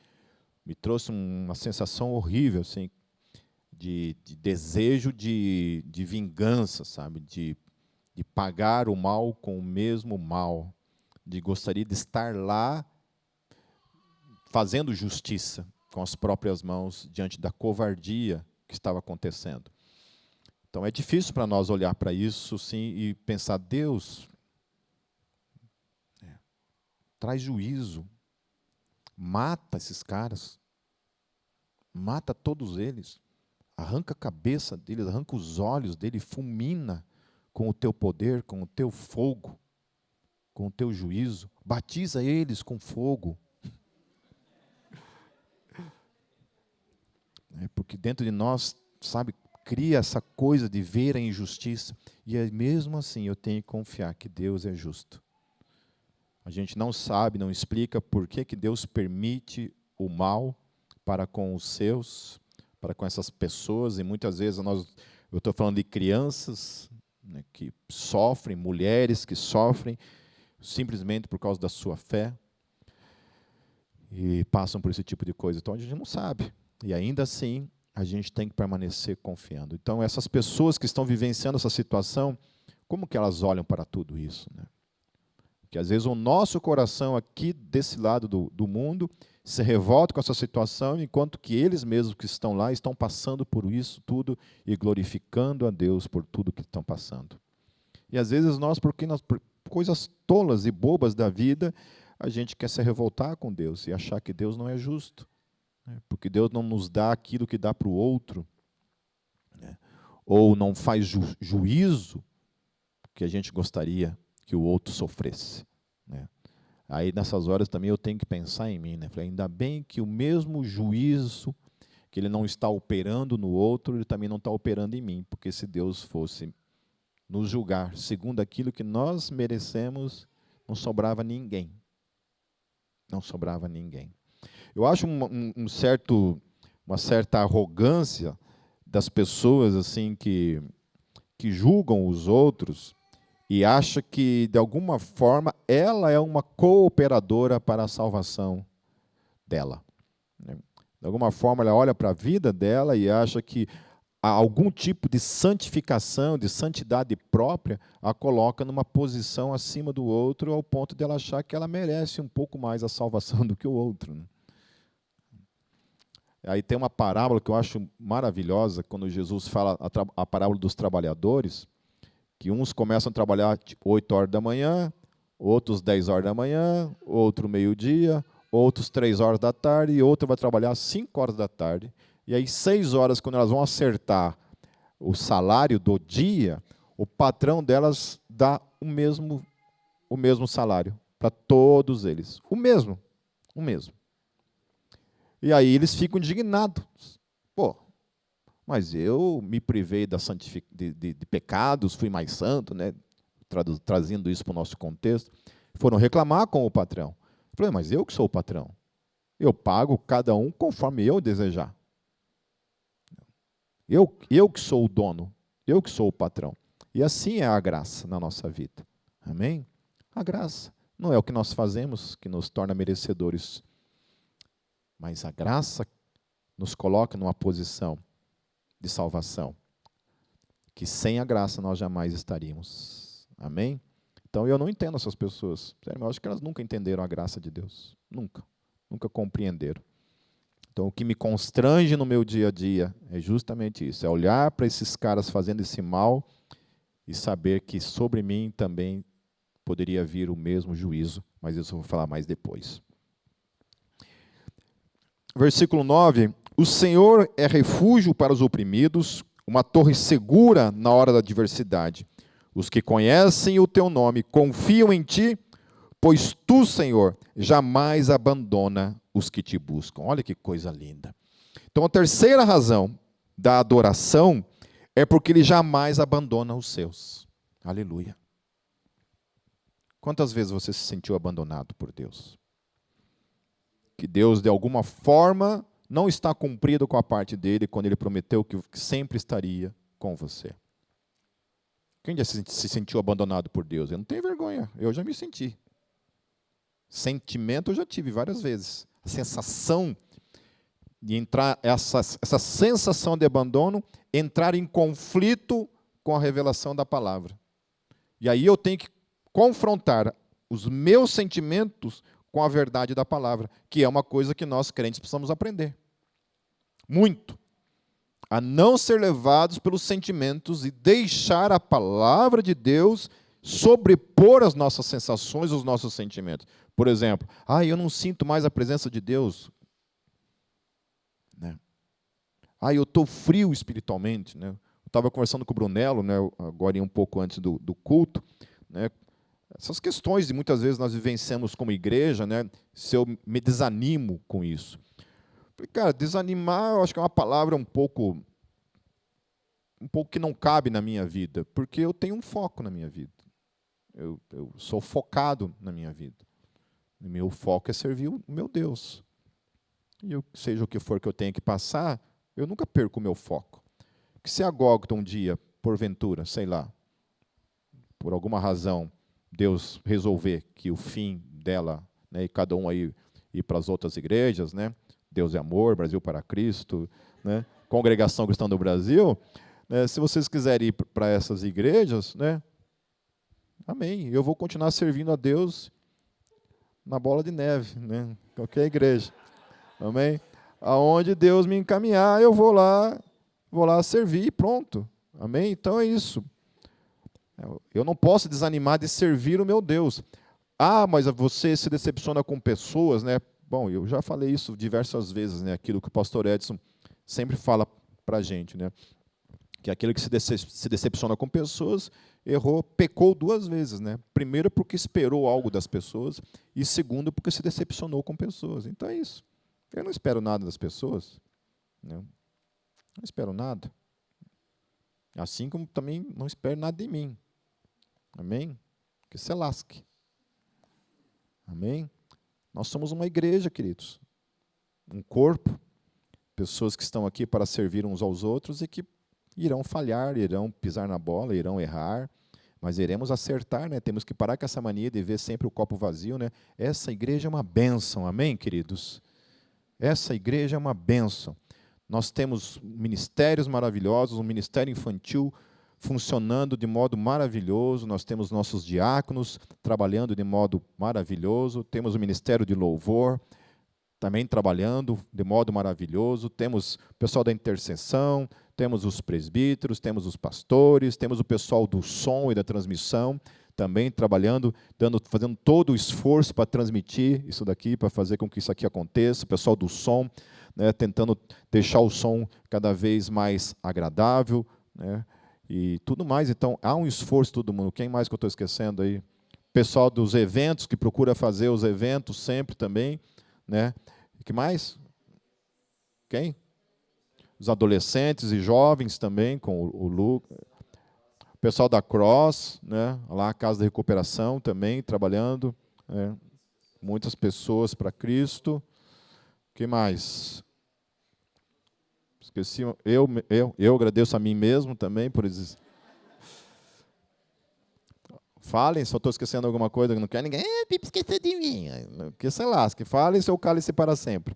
trouxe uma sensação horrível, assim, de desejo de vingança, sabe, de pagar o mal com o mesmo mal, de gostaria de estar lá fazendo justiça com as próprias mãos diante da covardia que estava acontecendo. Então é difícil para nós olhar para isso sim, e pensar, Deus, traz juízo, mata esses caras, mata todos eles, arranca a cabeça deles, arranca os olhos deles, fulmina com o teu poder, com o teu fogo, com o teu juízo, batiza eles com fogo. Porque dentro de nós, sabe, cria essa coisa de ver a injustiça. E mesmo assim eu tenho que confiar que Deus é justo. A gente não sabe, não explica por que Deus permite o mal para com os seus, para com essas pessoas. E muitas vezes eu estou falando de crianças, né, que sofrem, mulheres que sofrem simplesmente por causa da sua fé e passam por esse tipo de coisa. Então a gente não sabe. E ainda assim, a gente tem que permanecer confiando. Então, essas pessoas que estão vivenciando essa situação, como que elas olham para tudo isso, né? Porque às vezes o nosso coração aqui desse lado do mundo se revolta com essa situação, enquanto que eles mesmos que estão lá estão passando por isso tudo e glorificando a Deus por tudo que estão passando. E às vezes por coisas tolas e bobas da vida, a gente quer se revoltar com Deus e achar que Deus não é justo. Porque Deus não nos dá aquilo que dá para o outro, né? Ou não faz juízo que a gente gostaria que o outro sofresse, né? Aí nessas horas também eu tenho que pensar em mim, né? Falei, ainda bem que o mesmo juízo que ele não está operando no outro, ele também não está operando em mim, porque se Deus fosse nos julgar segundo aquilo que nós merecemos, não sobrava ninguém. Não sobrava ninguém. Eu acho uma certa arrogância das pessoas assim que julgam os outros e acha que, de alguma forma, ela é uma cooperadora para a salvação dela. De alguma forma, ela olha para a vida dela e acha que há algum tipo de santificação, de santidade própria, a coloca numa posição acima do outro, ao ponto de ela achar que ela merece um pouco mais a salvação do que o outro, né? Aí tem uma parábola que eu acho maravilhosa, quando Jesus fala a parábola dos trabalhadores, que uns começam a trabalhar 8 horas da manhã, outros 10 horas da manhã, outro meio-dia, outros 3 horas da tarde, e outro vai trabalhar 5 horas da tarde. E aí 6 horas, quando elas vão acertar o salário do dia, o patrão delas dá o mesmo salário para todos eles. O mesmo. E aí eles ficam indignados. Pô, mas eu me privei de pecados, fui mais santo, né? Trazendo isso para o nosso contexto. Foram reclamar com o patrão. Eu falei, mas eu que sou o patrão. Eu pago cada um conforme eu desejar. Eu que sou o dono. Eu que sou o patrão. E assim é a graça na nossa vida. Amém? A graça não é o que nós fazemos que nos torna merecedores, mas a graça nos coloca numa posição de salvação, que sem a graça nós jamais estaríamos. Amém? Então eu não entendo essas pessoas. Sério, eu acho que elas nunca entenderam a graça de Deus. Nunca compreenderam. Então, o que me constrange no meu dia a dia é justamente isso, é olhar para esses caras fazendo esse mal e saber que sobre mim também poderia vir o mesmo juízo, mas isso eu vou falar mais depois. Versículo 9, o Senhor é refúgio para os oprimidos, uma torre segura na hora da adversidade. Os que conhecem o teu nome confiam em ti, pois tu, Senhor, jamais abandona os que te buscam. Olha que coisa linda. Então, a terceira razão da adoração é porque ele jamais abandona os seus. Aleluia. Quantas vezes você se sentiu abandonado por Deus? Que Deus, de alguma forma, não está cumprido com a parte dele quando ele prometeu que sempre estaria com você. Quem já se sentiu abandonado por Deus? Eu não tenho vergonha, eu já me senti. Sentimento eu já tive várias vezes. A sensação de entrar, essa sensação de abandono, entrar em conflito com a revelação da palavra. E aí eu tenho que confrontar os meus sentimentos com a verdade da palavra, que é uma coisa que nós crentes precisamos aprender. Muito. A não ser levados pelos sentimentos e deixar a palavra de Deus sobrepor as nossas sensações, os nossos sentimentos. Por exemplo, eu não sinto mais a presença de Deus. Né? Eu estou frio espiritualmente. Né? Eu estava conversando com o Brunello, né, agora um pouco antes do culto. Né? Essas questões, de muitas vezes nós vivenciamos como igreja, né, se eu me desanimo com isso. Falei, cara, desanimar eu acho que é uma palavra um pouco que não cabe na minha vida, porque eu tenho um foco na minha vida. Eu sou focado na minha vida. O meu foco é servir o meu Deus. E seja o que for que eu tenha que passar, eu nunca perco o meu foco. Que se a Gólgota um dia, porventura, sei lá, por alguma razão, Deus resolver que o fim dela, né, e cada um aí ir para as outras igrejas, né, Deus é amor, Brasil para Cristo, né, Congregação Cristã do Brasil, né, se vocês quiserem ir para essas igrejas, né, amém, eu vou continuar servindo a Deus na bola de neve, né, qualquer igreja, amém, aonde Deus me encaminhar, eu vou lá servir e pronto, amém, então é isso. Eu não posso desanimar de servir o meu Deus. Mas você se decepciona com pessoas, né? Bom, eu já falei isso diversas vezes, né? Aquilo que o pastor Edson sempre fala para a gente, né? Que aquele que se decepciona com pessoas, pecou duas vezes, né? Primeiro, porque esperou algo das pessoas, e segundo, porque se decepcionou com pessoas. Então é isso. Eu não espero nada das pessoas. Não espero nada. Assim como também não espero nada de mim. Amém? Que se lasque. Amém? Nós somos uma igreja, queridos. Um corpo. Pessoas que estão aqui para servir uns aos outros e que irão falhar, irão pisar na bola, irão errar, mas iremos acertar, né? Temos que parar com essa mania de ver sempre o copo vazio, né? Essa igreja é uma bênção, amém, queridos? Essa igreja é uma bênção. Nós temos ministérios maravilhosos, um ministério infantil funcionando de modo maravilhoso, nós temos nossos diáconos trabalhando de modo maravilhoso, temos o ministério de louvor também trabalhando de modo maravilhoso, temos o pessoal da intercessão, temos os presbíteros, temos os pastores, temos o pessoal do som e da transmissão também trabalhando, fazendo todo o esforço para transmitir isso daqui, para fazer com que isso aqui aconteça, o pessoal do som, né, tentando deixar o som cada vez mais agradável, né, e tudo mais. Então, há um esforço todo mundo. Quem mais que eu estou esquecendo aí? Pessoal dos eventos, que procura fazer os eventos sempre também, né? E que mais? Quem? Os adolescentes e jovens também, com o Lucas. O pessoal da Cross, né? Lá a Casa da Recuperação também, trabalhando, né? Muitas pessoas para Cristo. O que mais? Esqueci, eu agradeço a mim mesmo também por isso. Falem, se eu estou esquecendo alguma coisa, não quer ninguém, Pipe esqueceu de mim. Que se lasque, falem seu cálice para sempre.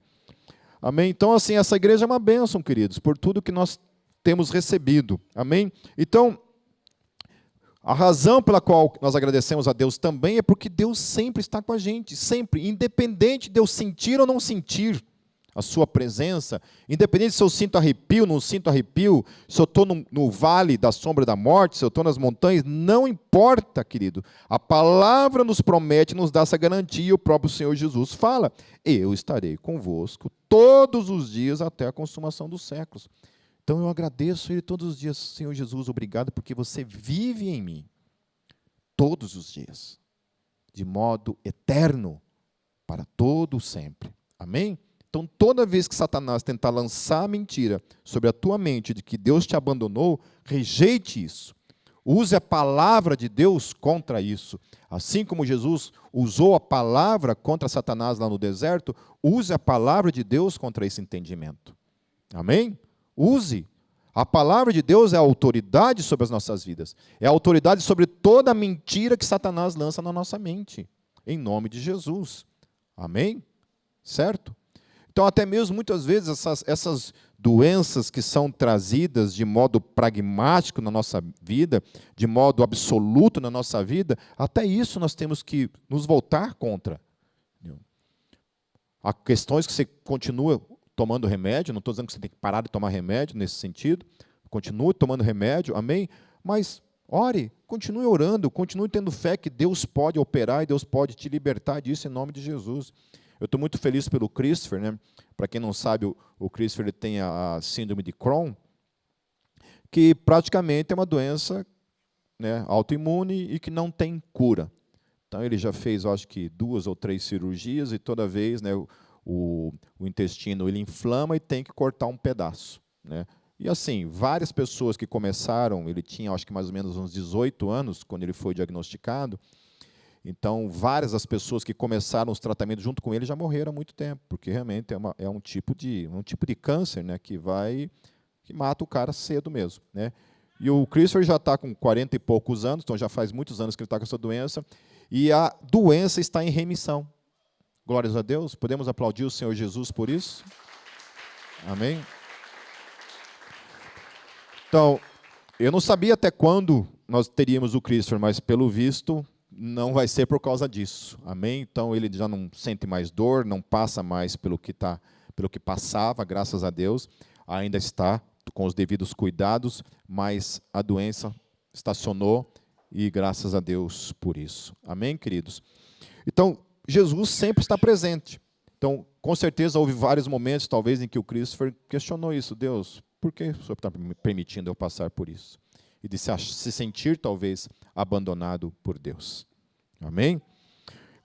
Amém? Então, assim, essa igreja é uma bênção, queridos, por tudo que nós temos recebido. Amém? Então, a razão pela qual nós agradecemos a Deus também é porque Deus sempre está com a gente, sempre, independente de eu sentir ou não sentir. a sua presença, independente se eu sinto arrepio, não sinto arrepio, se eu estou no vale da sombra da morte, se eu estou nas montanhas, não importa, querido. A palavra nos promete, nos dá essa garantia, e o próprio Senhor Jesus fala: eu estarei convosco todos os dias até a consumação dos séculos. Então eu agradeço Ele todos os dias. Senhor Jesus, obrigado porque você vive em mim todos os dias, de modo eterno, para todo sempre. Amém? Então, toda vez que Satanás tentar lançar a mentira sobre a tua mente de que Deus te abandonou, rejeite isso. Use a palavra de Deus contra isso. Assim como Jesus usou a palavra contra Satanás lá no deserto, use a palavra de Deus contra esse entendimento. Amém? Use. A palavra de Deus é a autoridade sobre as nossas vidas. É a autoridade sobre toda a mentira que Satanás lança na nossa mente. Em nome de Jesus. Amém? Certo? Então, até mesmo, muitas vezes, essas doenças que são trazidas de modo pragmático na nossa vida, de modo absoluto na nossa vida, até isso nós temos que nos voltar contra. Há questões que você continua tomando remédio, não estou dizendo que você tem que parar de tomar remédio nesse sentido, continue tomando remédio, amém? Mas ore, continue orando, continue tendo fé que Deus pode operar e Deus pode te libertar disso em nome de Jesus. Eu estou muito feliz pelo Christopher, né? Para quem não sabe, o Christopher ele tem a síndrome de Crohn, que praticamente é uma doença, né, autoimune e que não tem cura. Então ele já fez, eu acho que 2 ou 3 cirurgias e toda vez, né, o intestino ele inflama e tem que cortar um pedaço, né? E assim, várias pessoas que começaram, ele tinha acho que mais ou menos uns 18 anos quando ele foi diagnosticado. Então, várias das pessoas que começaram os tratamentos junto com ele já morreram há muito tempo, porque realmente é um tipo de câncer, né, que mata o cara cedo mesmo, né? E o Christopher já está com 40 e poucos anos, então já faz muitos anos que ele está com essa doença, e a doença está em remissão. Glórias a Deus. Podemos aplaudir o Senhor Jesus por isso? Amém? Então, eu não sabia até quando nós teríamos o Christopher, mas pelo visto não vai ser por causa disso. Amém? Então ele já não sente mais dor, não passa mais pelo que passava, graças a Deus. Ainda está com os devidos cuidados, mas a doença estacionou e graças a Deus por isso. Amém, queridos? Então, Jesus sempre está presente. Então, com certeza houve vários momentos, talvez, em que o Christopher questionou isso. Deus, por que o Senhor está me permitindo eu passar por isso? E de se sentir, talvez, abandonado por Deus. Amém?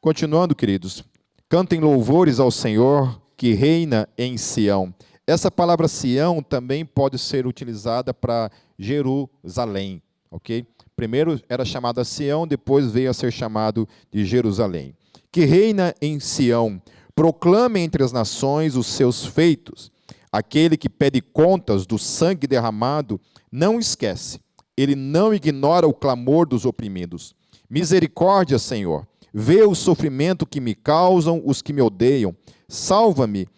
Continuando, queridos. Cantem louvores ao Senhor, que reina em Sião. Essa palavra Sião também pode ser utilizada para Jerusalém. Ok? Primeiro era chamada Sião, depois veio a ser chamado de Jerusalém. Que reina em Sião. Proclame entre as nações os seus feitos. Aquele que pede contas do sangue derramado não esquece. Ele não ignora o clamor dos oprimidos. Misericórdia, Senhor. Vê o sofrimento que me causam os que me odeiam. Salva-me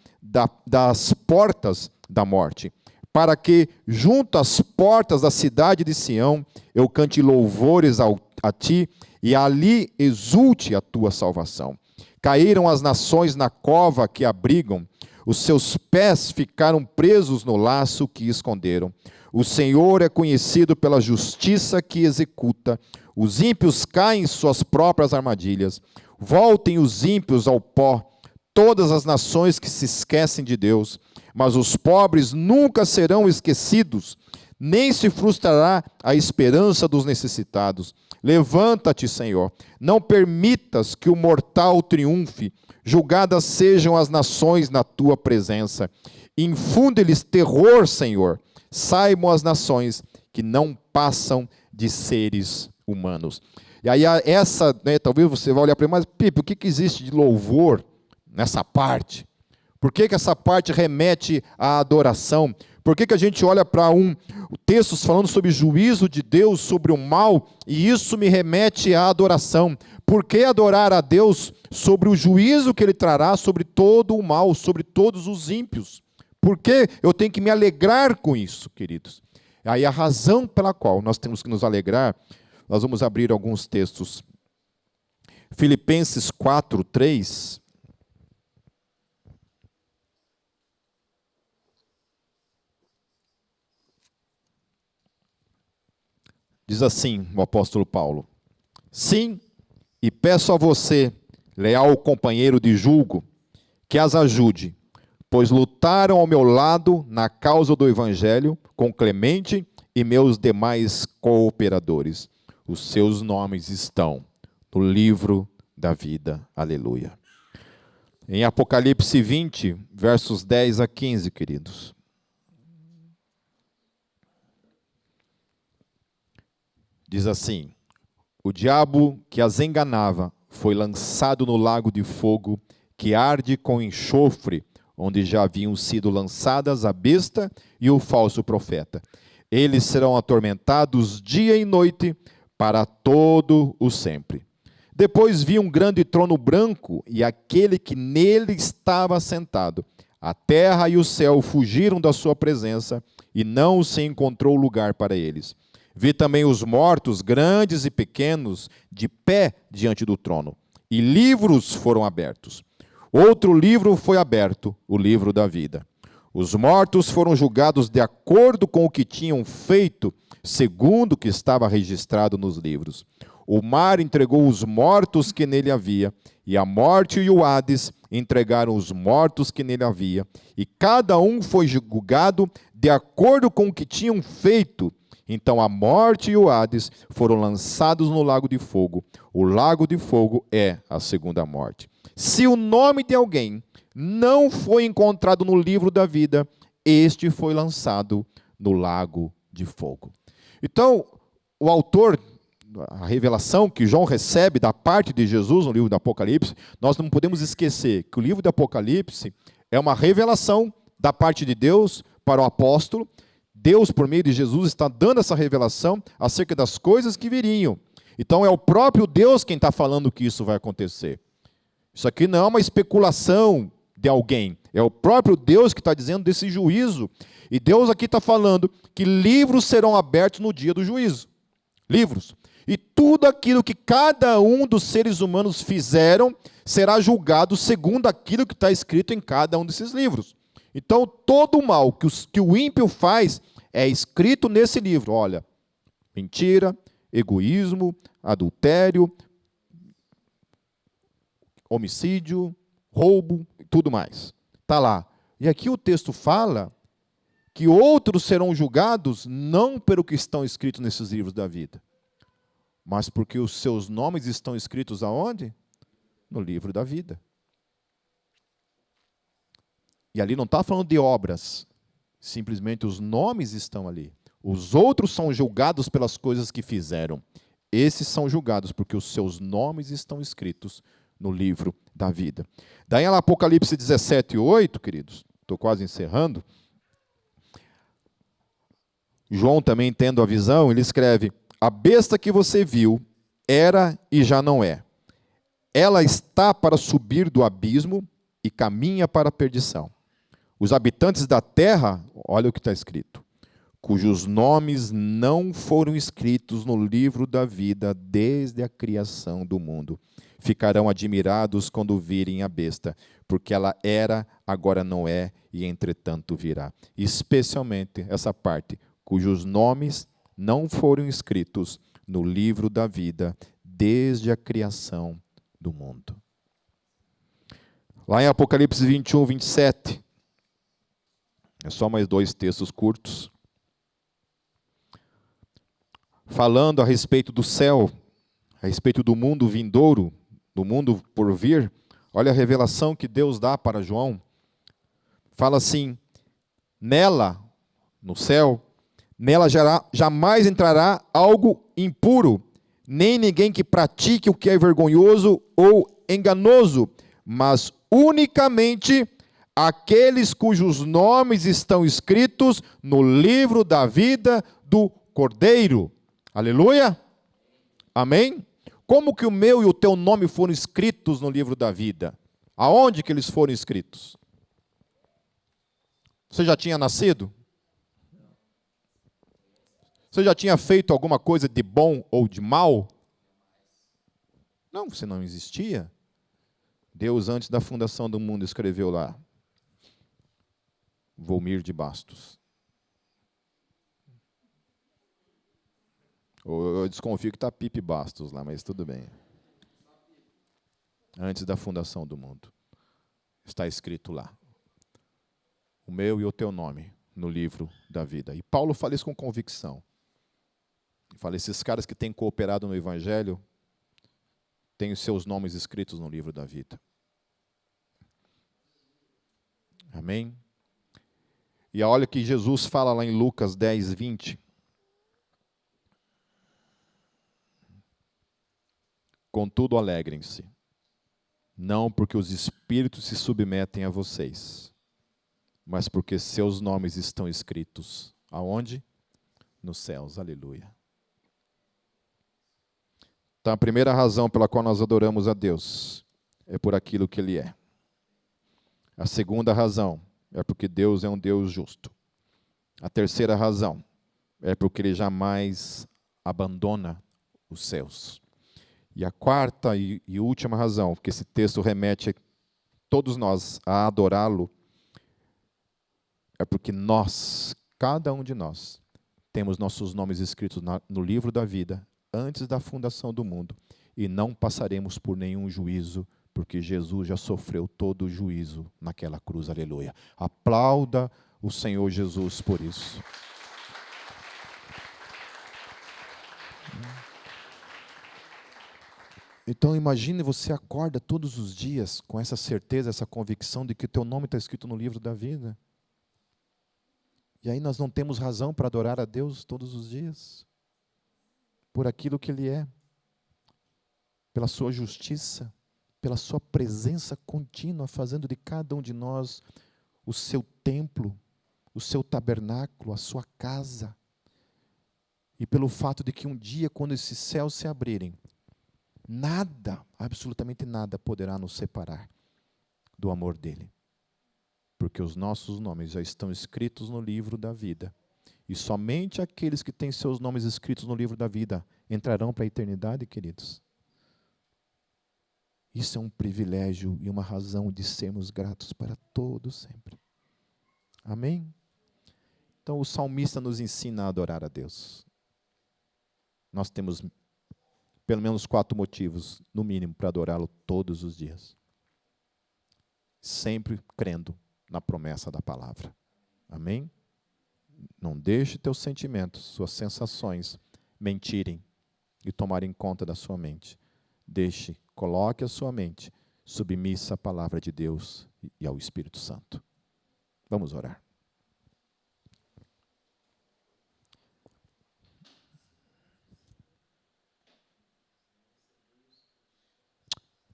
das portas da morte, para que, junto às portas da cidade de Sião, eu cante louvores a ti e ali exulte a tua salvação. Caíram as nações na cova que abrigam, os seus pés ficaram presos no laço que esconderam. O Senhor é conhecido pela justiça que executa. Os ímpios caem em suas próprias armadilhas. Voltem os ímpios ao pó, todas as nações que se esquecem de Deus. Mas os pobres nunca serão esquecidos, nem se frustrará a esperança dos necessitados. Levanta-te, Senhor, não permitas que o mortal triunfe. Julgadas sejam as nações na tua presença. Infunde-lhes terror, Senhor. Saibam as nações que não passam de seres humanos. E aí essa, né, talvez você vá olhar para ele, mas Pipe, o que existe de louvor nessa parte? Por que essa parte remete à adoração? Por que a gente olha para textos falando sobre juízo de Deus, sobre o mal, e isso me remete à adoração? Por que adorar a Deus sobre o juízo que Ele trará sobre todo o mal, sobre todos os ímpios? Por que eu tenho que me alegrar com isso, queridos? Aí a razão pela qual nós temos que nos alegrar, nós vamos abrir alguns textos. Filipenses 4:3. Diz assim o apóstolo Paulo: sim, e peço a você, leal companheiro de julgo, que as ajude, pois lutaram ao meu lado na causa do Evangelho com Clemente e meus demais cooperadores. Os seus nomes estão no livro da vida. Aleluia. Em Apocalipse 20, versos 10 a 15, queridos. Diz assim: o diabo que as enganava foi lançado no lago de fogo que arde com enxofre, onde já haviam sido lançadas a besta e o falso profeta. Eles serão atormentados dia e noite para todo o sempre. Depois vi um grande trono branco e aquele que nele estava sentado. A terra e o céu fugiram da sua presença e não se encontrou lugar para eles. Vi também os mortos, grandes e pequenos, de pé diante do trono, e livros foram abertos. Outro livro foi aberto, o livro da vida. Os mortos foram julgados de acordo com o que tinham feito, segundo o que estava registrado nos livros. O mar entregou os mortos que nele havia, e a morte e o Hades entregaram os mortos que nele havia, e cada um foi julgado de acordo com o que tinham feito. Então a morte e o Hades foram lançados no lago de fogo. O lago de fogo é a segunda morte. Se o nome de alguém não foi encontrado no livro da vida, este foi lançado no lago de fogo. Então, o autor, a revelação que João recebe da parte de Jesus no livro do Apocalipse, nós não podemos esquecer que o livro do Apocalipse é uma revelação da parte de Deus para o apóstolo. Deus, por meio de Jesus, está dando essa revelação acerca das coisas que viriam. Então, é o próprio Deus quem está falando que isso vai acontecer. Isso aqui não é uma especulação de alguém. É o próprio Deus que está dizendo desse juízo. E Deus aqui está falando que livros serão abertos no dia do juízo. Livros. E tudo aquilo que cada um dos seres humanos fizeram será julgado segundo aquilo que está escrito em cada um desses livros. Então, todo o mal que o ímpio faz é escrito nesse livro. Olha, mentira, egoísmo, adultério, homicídio, roubo, tudo mais. Está lá. E aqui o texto fala que outros serão julgados não pelo que estão escritos nesses livros da vida, mas porque os seus nomes estão escritos aonde? No livro da vida. E ali não está falando de obras, simplesmente os nomes estão ali. Os outros são julgados pelas coisas que fizeram. Esses são julgados porque os seus nomes estão escritos no livro da vida. Daí em Apocalipse 17, 8, queridos, estou quase encerrando, João também tendo a visão, ele escreve: a besta que você viu era e já não é. Ela está para subir do abismo e caminha para a perdição. Os habitantes da terra, olha o que está escrito, cujos nomes não foram escritos no livro da vida desde a criação do mundo, ficarão admirados quando virem a besta, porque ela era, agora não é, e entretanto virá. Especialmente essa parte, cujos nomes não foram escritos no livro da vida desde a criação do mundo. Lá em Apocalipse 21, 27, é só mais 2 textos curtos, falando a respeito do céu, a respeito do mundo vindouro, do mundo por vir. Olha a revelação que Deus dá para João. Fala assim: nela, no céu, nela jamais entrará algo impuro, nem ninguém que pratique o que é vergonhoso ou enganoso, mas unicamente aqueles cujos nomes estão escritos no livro da vida do Cordeiro. Aleluia? Amém? Como que o meu e o teu nome foram escritos no livro da vida? Aonde que eles foram escritos? Você já tinha nascido? Você já tinha feito alguma coisa de bom ou de mal? Não, você não existia. Deus, antes da fundação do mundo, escreveu lá: Volmir de Bastos. Eu desconfio que está Pipe Bastos lá, mas tudo bem. Antes da fundação do mundo. Está escrito lá. O meu e o teu nome no livro da vida. E Paulo fala isso com convicção. Fala, esses caras que têm cooperado no Evangelho têm os seus nomes escritos no livro da vida. Amém? E olha que Jesus fala lá em Lucas 10, 20. Contudo, alegrem-se, não porque os espíritos se submetem a vocês, mas porque seus nomes estão escritos. Aonde? Nos céus. Aleluia. Então, a primeira razão pela qual nós adoramos a Deus é por aquilo que Ele é. A segunda razão é porque Deus é um Deus justo. A terceira razão é porque Ele jamais abandona os céus. E a quarta e última razão, que esse texto remete todos nós a adorá-lo, é porque nós, cada um de nós, temos nossos nomes escritos no livro da vida, antes da fundação do mundo, e não passaremos por nenhum juízo, porque Jesus já sofreu todo o juízo naquela cruz, aleluia. Aplauda o Senhor Jesus por isso. Então imagine você acorda todos os dias com essa certeza, essa convicção de que o teu nome está escrito no livro da vida. E aí nós não temos razão para adorar a Deus todos os dias, por aquilo que Ele é, pela sua justiça, pela sua presença contínua, fazendo de cada um de nós o seu templo, o seu tabernáculo, a sua casa. E pelo fato de que um dia, quando esses céus se abrirem, nada, absolutamente nada, poderá nos separar do amor dEle. Porque os nossos nomes já estão escritos no livro da vida. E somente aqueles que têm seus nomes escritos no livro da vida entrarão para a eternidade, queridos. Isso é um privilégio e uma razão de sermos gratos para todos sempre. Amém? Então o salmista nos ensina a adorar a Deus. Nós temos pelo menos 4 motivos, no mínimo, para adorá-lo todos os dias. Sempre crendo na promessa da palavra. Amém? Não deixe teus sentimentos, suas sensações mentirem e tomarem conta da sua mente. Coloque a sua mente submissa à palavra de Deus e ao Espírito Santo. Vamos orar.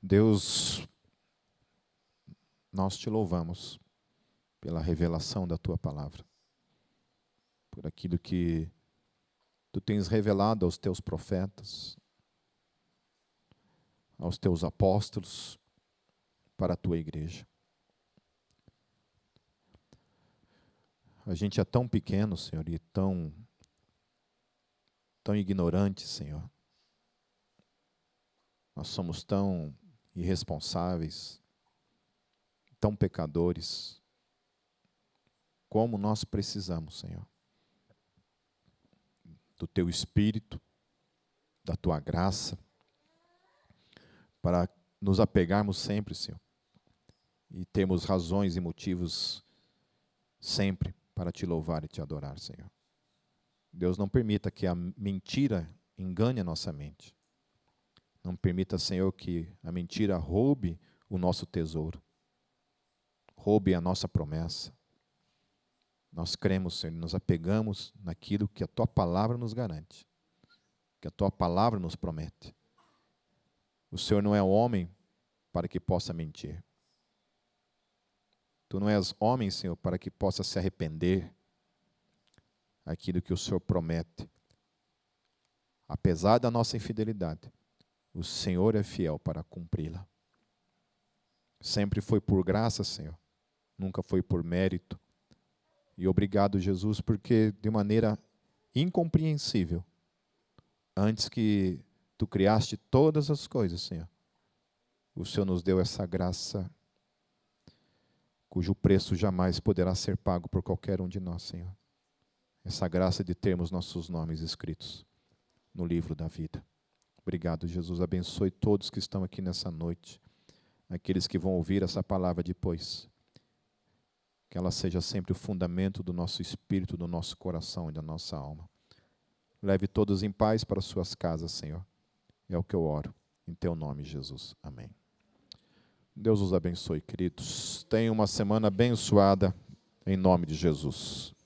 Deus, nós te louvamos pela revelação da tua palavra, por aquilo que tu tens revelado aos teus profetas, aos teus apóstolos, para a tua igreja. A gente é tão pequeno, Senhor, e tão ignorante, Senhor. Nós somos tão irresponsáveis, tão pecadores. Como nós precisamos, Senhor, do teu Espírito, da tua graça, para nos apegarmos sempre, Senhor, e termos razões e motivos sempre para te louvar e te adorar, Senhor. Deus, não permita que a mentira engane a nossa mente. Não permita, Senhor, que a mentira roube o nosso tesouro, roube a nossa promessa. Nós cremos, Senhor, e nos apegamos naquilo que a tua palavra nos garante, que a tua palavra nos promete. O Senhor não é homem para que possa mentir. Tu não és homem, Senhor, para que possa se arrepender. Aquilo que o Senhor promete, apesar da nossa infidelidade, o Senhor é fiel para cumpri-la. Sempre foi por graça, Senhor, nunca foi por mérito. E obrigado, Jesus, porque de maneira incompreensível, antes que tu criaste todas as coisas, Senhor, o Senhor nos deu essa graça, cujo preço jamais poderá ser pago por qualquer um de nós, Senhor. Essa graça de termos nossos nomes escritos no livro da vida. Obrigado, Jesus. Abençoe todos que estão aqui nessa noite, aqueles que vão ouvir essa palavra depois. Que ela seja sempre o fundamento do nosso espírito, do nosso coração e da nossa alma. Leve todos em paz para suas casas, Senhor. É o que eu oro. Em teu nome, Jesus. Amém. Deus os abençoe, queridos. Tenham uma semana abençoada, em nome de Jesus.